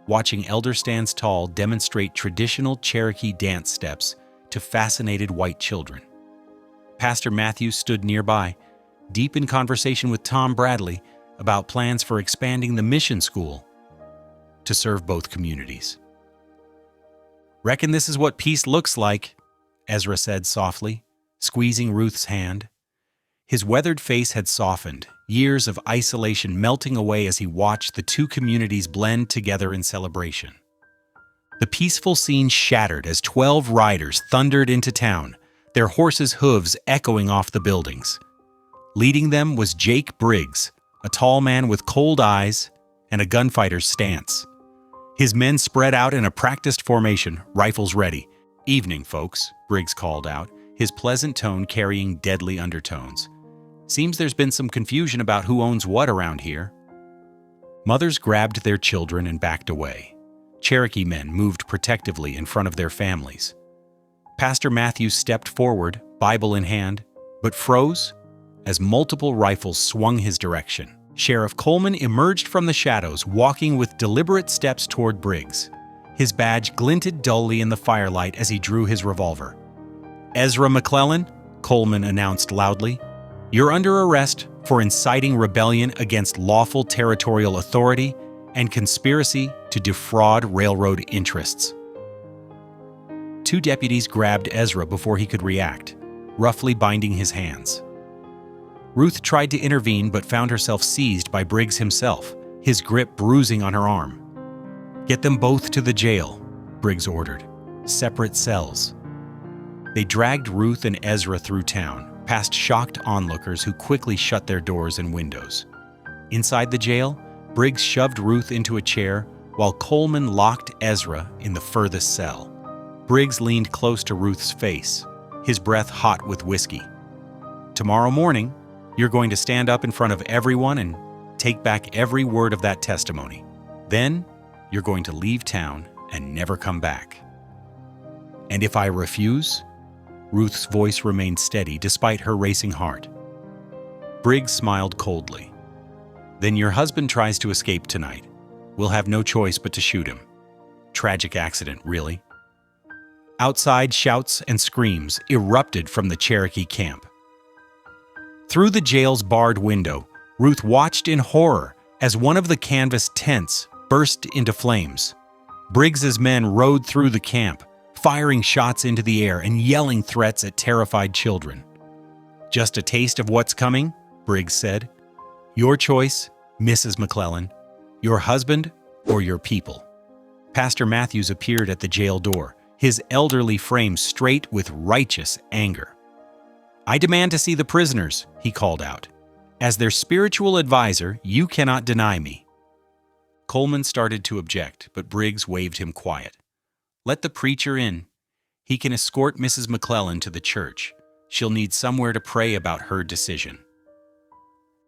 watching Elder Stans Tall demonstrate traditional Cherokee dance steps to fascinated white children. Pastor Matthews stood nearby, deep in conversation with Tom Bradley about plans for expanding the mission school to serve both communities. "Reckon this is what peace looks like," Ezra said softly, squeezing Ruth's hand. His weathered face had softened, years of isolation melting away as he watched the two communities blend together in celebration. The peaceful scene shattered as 12 riders thundered into town, their horses' hooves echoing off the buildings. Leading them was Jake Briggs, a tall man with cold eyes and a gunfighter's stance. His men spread out in a practiced formation, rifles ready. "Evening, folks," Briggs called out, his pleasant tone carrying deadly undertones. "Seems there's been some confusion about who owns what around here." Mothers grabbed their children and backed away. Cherokee men moved protectively in front of their families. Pastor Matthews stepped forward, Bible in hand, but froze as multiple rifles swung his direction. Sheriff Coleman emerged from the shadows, walking with deliberate steps toward Briggs. His badge glinted dully in the firelight as he drew his revolver. "Ezra McClellan," Coleman announced loudly, "you're under arrest for inciting rebellion against lawful territorial authority and conspiracy to defraud railroad interests." Two deputies grabbed Ezra before he could react, roughly binding his hands. Ruth tried to intervene but found herself seized by Briggs himself, his grip bruising on her arm. "Get them both to the jail," Briggs ordered. "Separate cells." They dragged Ruth and Ezra through town, past shocked onlookers who quickly shut their doors and windows. Inside the jail, Briggs shoved Ruth into a chair while Coleman locked Ezra in the furthest cell. Briggs leaned close to Ruth's face, his breath hot with whiskey. "Tomorrow morning, you're going to stand up in front of everyone and take back every word of that testimony. Then, you're going to leave town and never come back." "And if I refuse?" Ruth's voice remained steady despite her racing heart. Briggs smiled coldly. "Then your husband tries to escape tonight. We'll have no choice but to shoot him. Tragic accident, really." Outside, shouts and screams erupted from the Cherokee camp. Through the jail's barred window, Ruth watched in horror as one of the canvas tents burst into flames. Briggs's men rode through the camp, firing shots into the air and yelling threats at terrified children. "Just a taste of what's coming," Briggs said. "Your choice, Mrs. McClellan. Your husband or your people." Pastor Matthews appeared at the jail door, his elderly frame straight with righteous anger. "I demand to see the prisoners," he called out. "As their spiritual advisor, you cannot deny me." Coleman started to object, but Briggs waved him quiet. "Let the preacher in. He can escort Mrs. McClellan to the church. She'll need somewhere to pray about her decision."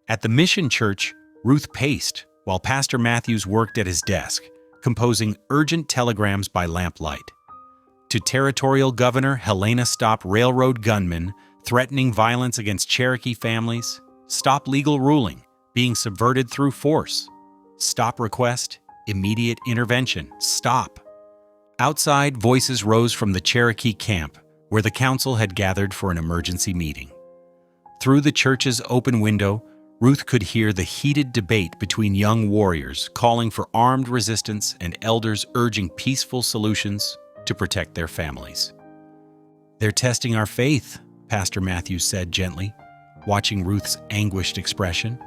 At the mission church, Ruth paced while Pastor Matthews worked at his desk, composing urgent telegrams by lamplight. To Territorial Governor Helena Stop railroad gunmen threatening violence against Cherokee families, stop legal ruling being subverted through force, stop request, immediate intervention, stop. Outside, voices rose from the Cherokee camp, where the council had gathered for an emergency meeting. Through the church's open window, Ruth could hear the heated debate between young warriors calling for armed resistance and elders urging peaceful solutions to protect their families. "They're testing our faith," Pastor Matthews said gently, watching Ruth's anguished expression.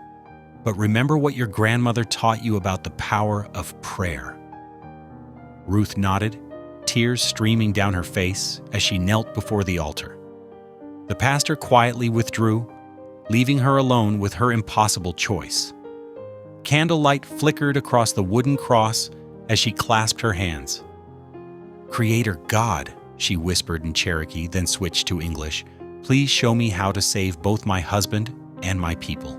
"But remember what your grandmother taught you about the power of prayer." Ruth nodded, tears streaming down her face as she knelt before the altar. The pastor quietly withdrew, leaving her alone with her impossible choice. Candlelight flickered across the wooden cross as she clasped her hands. "Creator God," she whispered in Cherokee, then switched to English, "please show me how to save both my husband and my people."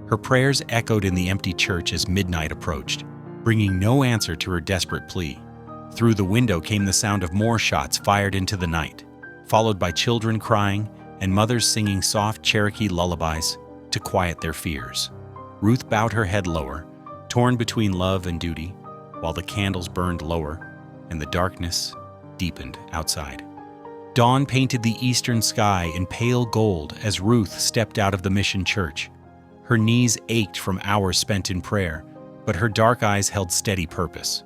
Her prayers echoed in the empty church as midnight approached, bringing no answer to her desperate plea. Through the window came the sound of more shots fired into the night, followed by children crying and mothers singing soft Cherokee lullabies to quiet their fears. Ruth bowed her head lower, torn between love and duty, while the candles burned lower and the darkness deepened outside. Dawn painted the eastern sky in pale gold as Ruth stepped out of the mission church. Her knees ached from hours spent in prayer, but her dark eyes held steady purpose.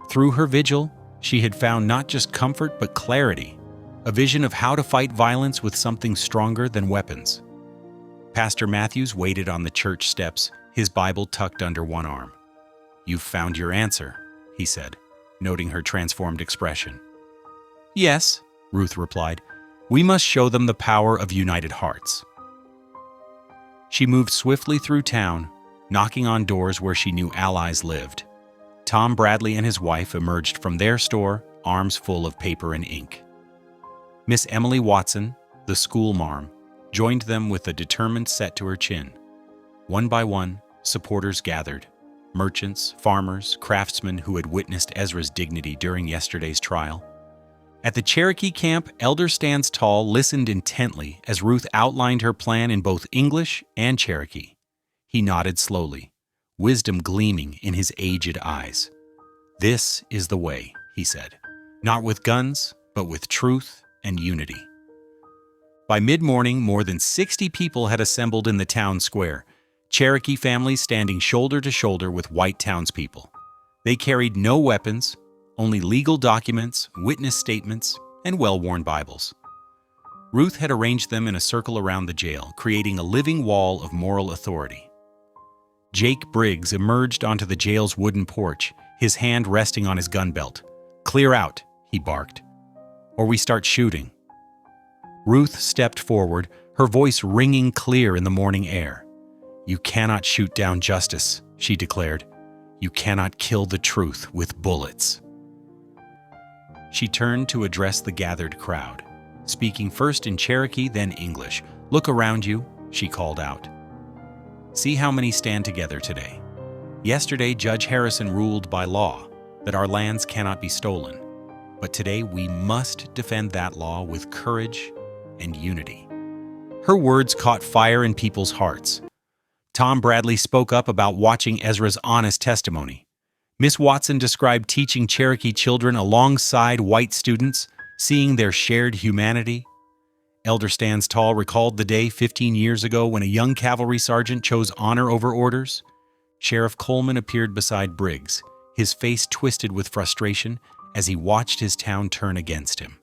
Through her vigil, she had found not just comfort but clarity, a vision of how to fight violence with something stronger than weapons. Pastor Matthews waited on the church steps, his Bible tucked under one arm. "You've found your answer," he said, noting her transformed expression. "Yes," Ruth replied. "We must show them the power of united hearts." She moved swiftly through town, knocking on doors where she knew allies lived. Tom Bradley and his wife emerged from their store, arms full of paper and ink. Miss Emily Watson, the school marm, joined them with a determined set to her chin. One by one, supporters gathered. Merchants, farmers, craftsmen who had witnessed Ezra's dignity during yesterday's trial. At the Cherokee camp, Elder Stands Tall listened intently as Ruth outlined her plan in both English and Cherokee. He nodded slowly, wisdom gleaming in his aged eyes. "This is the way," he said, "not with guns, but with truth and unity." By mid-morning, more than 60 people had assembled in the town square, Cherokee families standing shoulder to shoulder with white townspeople. They carried no weapons, only legal documents, witness statements, and well-worn Bibles. Ruth had arranged them in a circle around the jail, creating a living wall of moral authority. Jake Briggs emerged onto the jail's wooden porch, his hand resting on his gun belt. "Clear out," he barked, "or we start shooting." Ruth stepped forward, her voice ringing clear in the morning air. "You cannot shoot down justice," she declared. "You cannot kill the truth with bullets." She turned to address the gathered crowd, speaking first in Cherokee, then English. "Look around you," she called out. "See how many stand together today. Yesterday, Judge Harrison ruled by law that our lands cannot be stolen. But today, we must defend that law with courage and unity." Her words caught fire in people's hearts. Tom Bradley spoke up about watching Ezra's honest testimony. Miss Watson described teaching Cherokee children alongside white students, seeing their shared humanity. Elder Stands Tall recalled the day 15 years ago when a young cavalry sergeant chose honor over orders. Sheriff Coleman appeared beside Briggs, his face twisted with frustration as he watched his town turn against him.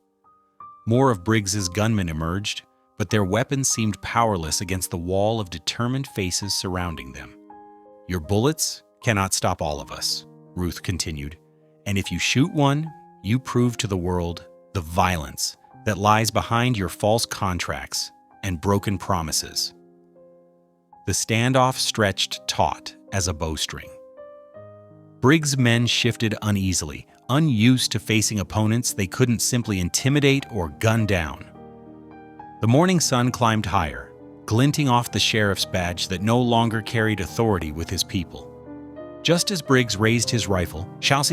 More of Briggs's gunmen emerged, but their weapons seemed powerless against the wall of determined faces surrounding them. "Your bullets cannot stop all of us," Ruth continued, "and if you shoot one, you prove to the world the violence that lies behind your false contracts and broken promises." The standoff stretched taut as a bowstring. Briggs' men shifted uneasily, unused to facing opponents they couldn't simply intimidate or gun down. The morning sun climbed higher, glinting off the sheriff's badge that no longer carried authority with his people. Just as Briggs raised his rifle, shouts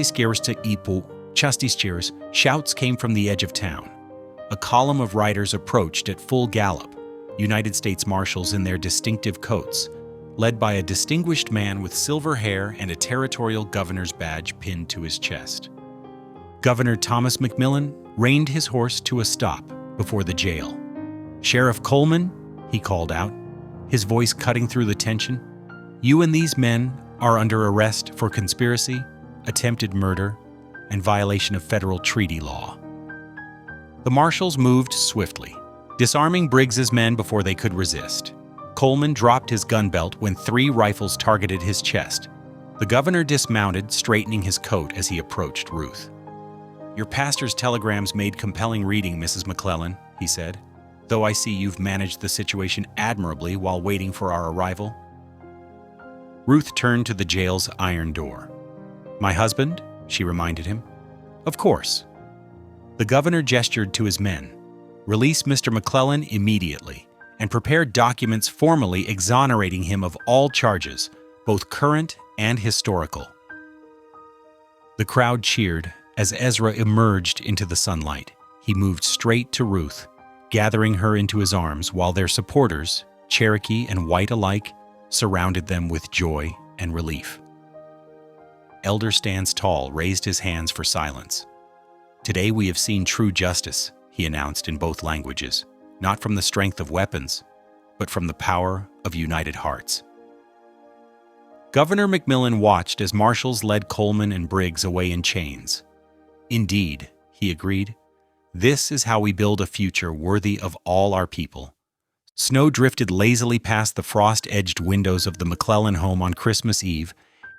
came from the edge of town. A column of riders approached at full gallop, United States Marshals in their distinctive coats, led by a distinguished man with silver hair and a territorial governor's badge pinned to his chest. Governor Thomas McMillan reined his horse to a stop before the jail. "Sheriff Coleman," he called out, his voice cutting through the tension, "you and these men are under arrest for conspiracy, attempted murder, and violation of federal treaty law." The marshals moved swiftly, disarming Briggs's men before they could resist. Coleman dropped his gun belt when 3 rifles targeted his chest. The governor dismounted, straightening his coat as he approached Ruth. "Your pastor's telegrams made compelling reading, Mrs. McClellan," he said, "though I see you've managed the situation admirably while waiting for our arrival." Ruth turned to the jail's iron door. "My husband?" she reminded him. "Of course." The governor gestured to his men. "Release Mr. McClellan immediately and prepare documents formally exonerating him of all charges, both current and historical." The crowd cheered as Ezra emerged into the sunlight. He moved straight to Ruth, gathering her into his arms while their supporters, Cherokee and white alike, surrounded them with joy and relief. Elder Stands Tall raised his hands for silence. "Today we have seen true justice," he announced in both languages, "not from the strength of weapons, but from the power of united hearts." Governor McMillan watched as marshals led Coleman and Briggs away in chains. "Indeed," he agreed, "this is how we build a future worthy of all our people." Snow drifted lazily past the frost-edged windows of the McClellan home on Christmas Eve,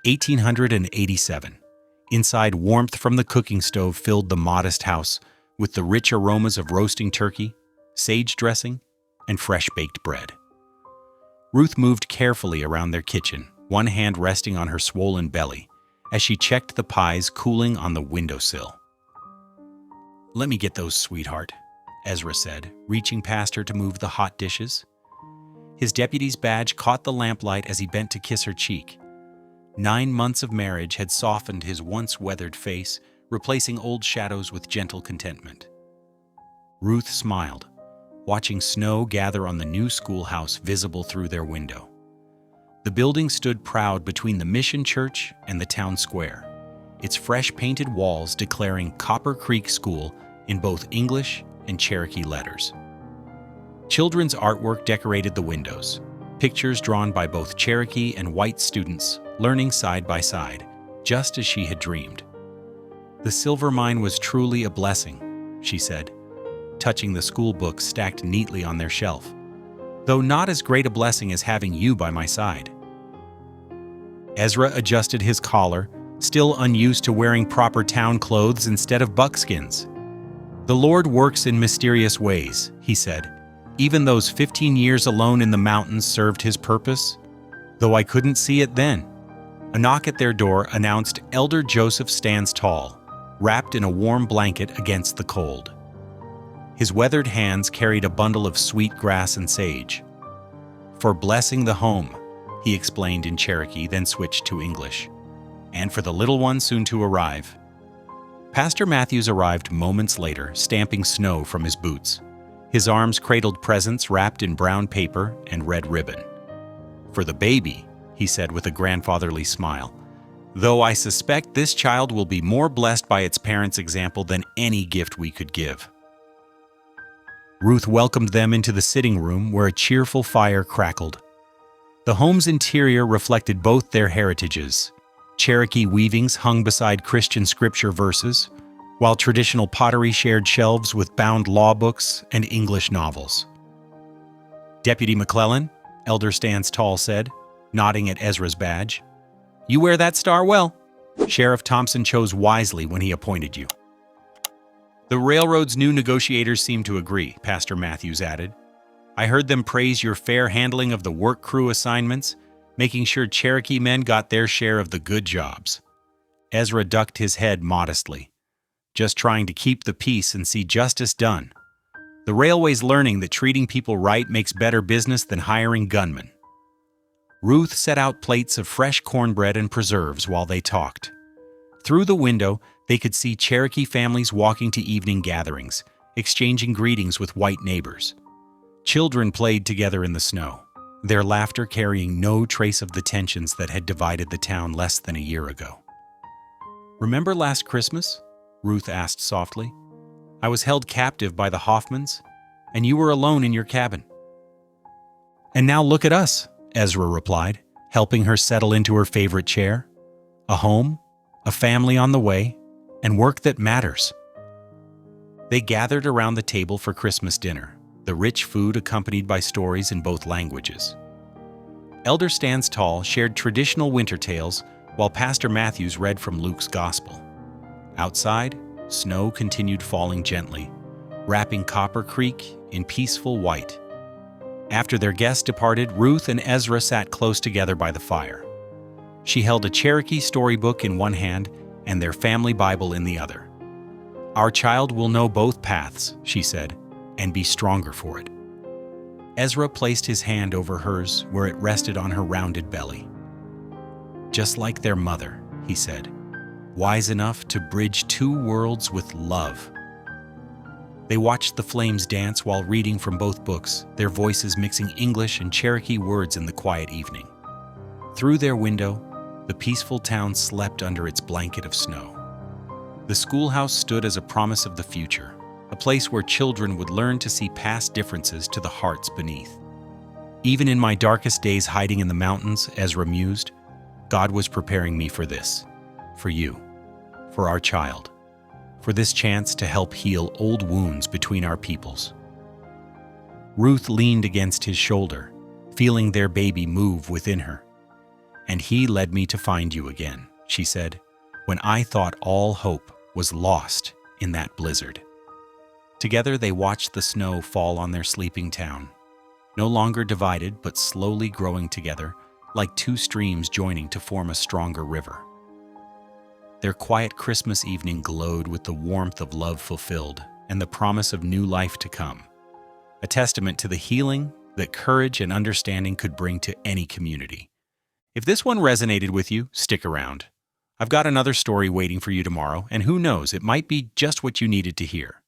1887. Inside, warmth from the cooking stove filled the modest house with the rich aromas of roasting turkey, sage dressing, and fresh-baked bread. Ruth moved carefully around their kitchen, one hand resting on her swollen belly, as she checked the pies cooling on the windowsill. "Let me get those, sweetheart," Ezra said, reaching past her to move the hot dishes. His deputy's badge caught the lamplight as he bent to kiss her cheek. 9 months of marriage had softened his once weathered face, replacing old shadows with gentle contentment. Ruth smiled, watching snow gather on the new schoolhouse visible through their window. The building stood proud between the Mission Church and the town square, its fresh painted walls declaring Copper Creek School in both English and Cherokee letters. Children's artwork decorated the windows, pictures drawn by both Cherokee and white students learning side by side, just as she had dreamed. "The silver mine was truly a blessing," she said, touching the school books stacked neatly on their shelf, "though not as great a blessing as having you by my side." Ezra adjusted his collar, still unused to wearing proper town clothes instead of buckskins. "The Lord works in mysterious ways," he said. "Even those 15 years alone in the mountains served his purpose, though I couldn't see it then." A knock at their door announced Elder Joseph stands tall, wrapped in a warm blanket against the cold. His weathered hands carried a bundle of sweet grass and sage. "For blessing the home," he explained in Cherokee, then switched to English, "and for the little one soon to arrive." Pastor Matthews arrived moments later, stamping snow from his boots. His arms cradled presents wrapped in brown paper and red ribbon. "For the baby," he said with a grandfatherly smile, "though I suspect this child will be more blessed by its parents' example than any gift we could give." Ruth welcomed them into the sitting room where a cheerful fire crackled. The home's interior reflected both their heritages. Cherokee weavings hung beside Christian scripture verses, while traditional pottery shared shelves with bound law books and English novels. "Deputy McClellan," Elder Stands Tall said, nodding at Ezra's badge, "you wear that star well. Sheriff Thompson chose wisely when he appointed you." "The railroad's new negotiators seem to agree," Pastor Matthews added. "I heard them praise your fair handling of the work crew assignments, making sure Cherokee men got their share of the good jobs." Ezra ducked his head modestly, "Just trying to keep the peace and see justice done. The railway's learning that treating people right makes better business than hiring gunmen." Ruth set out plates of fresh cornbread and preserves while they talked. Through the window, they could see Cherokee families walking to evening gatherings, exchanging greetings with white neighbors. Children played together in the snow, their laughter carrying no trace of the tensions that had divided the town less than a year ago. "Remember last Christmas?" Ruth asked softly. "I was held captive by the Hoffmans, and you were alone in your cabin." "And now look at us," Ezra replied, helping her settle into her favorite chair. "A home, a family on the way, and work that matters." They gathered around the table for Christmas dinner, the rich food accompanied by stories in both languages. Elder Stands Tall shared traditional winter tales while Pastor Matthews read from Luke's Gospel. Outside, snow continued falling gently, wrapping Copper Creek in peaceful white. After their guests departed, Ruth and Ezra sat close together by the fire. She held a Cherokee storybook in one hand and their family Bible in the other. "Our child will know both paths," she said, "and be stronger for it." Ezra placed his hand over hers where it rested on her rounded belly. "Just like their mother," he said, "wise enough to bridge two worlds with love." They watched the flames dance while reading from both books, their voices mixing English and Cherokee words in the quiet evening. Through their window, the peaceful town slept under its blanket of snow. The schoolhouse stood as a promise of the future, a place where children would learn to see past differences to the hearts beneath. "Even in my darkest days hiding in the mountains," Ezra mused, "God was preparing me for this, for you, for our child, for this chance to help heal old wounds between our peoples." Ruth leaned against his shoulder, feeling their baby move within her. "And he led me to find you again," she said, "when I thought all hope was lost in that blizzard." Together they watched the snow fall on their sleeping town, no longer divided but slowly growing together, like two streams joining to form a stronger river. Their quiet Christmas evening glowed with the warmth of love fulfilled and the promise of new life to come, a testament to the healing that courage and understanding could bring to any community. If this one resonated with you, stick around. I've got another story waiting for you tomorrow, and who knows, it might be just what you needed to hear.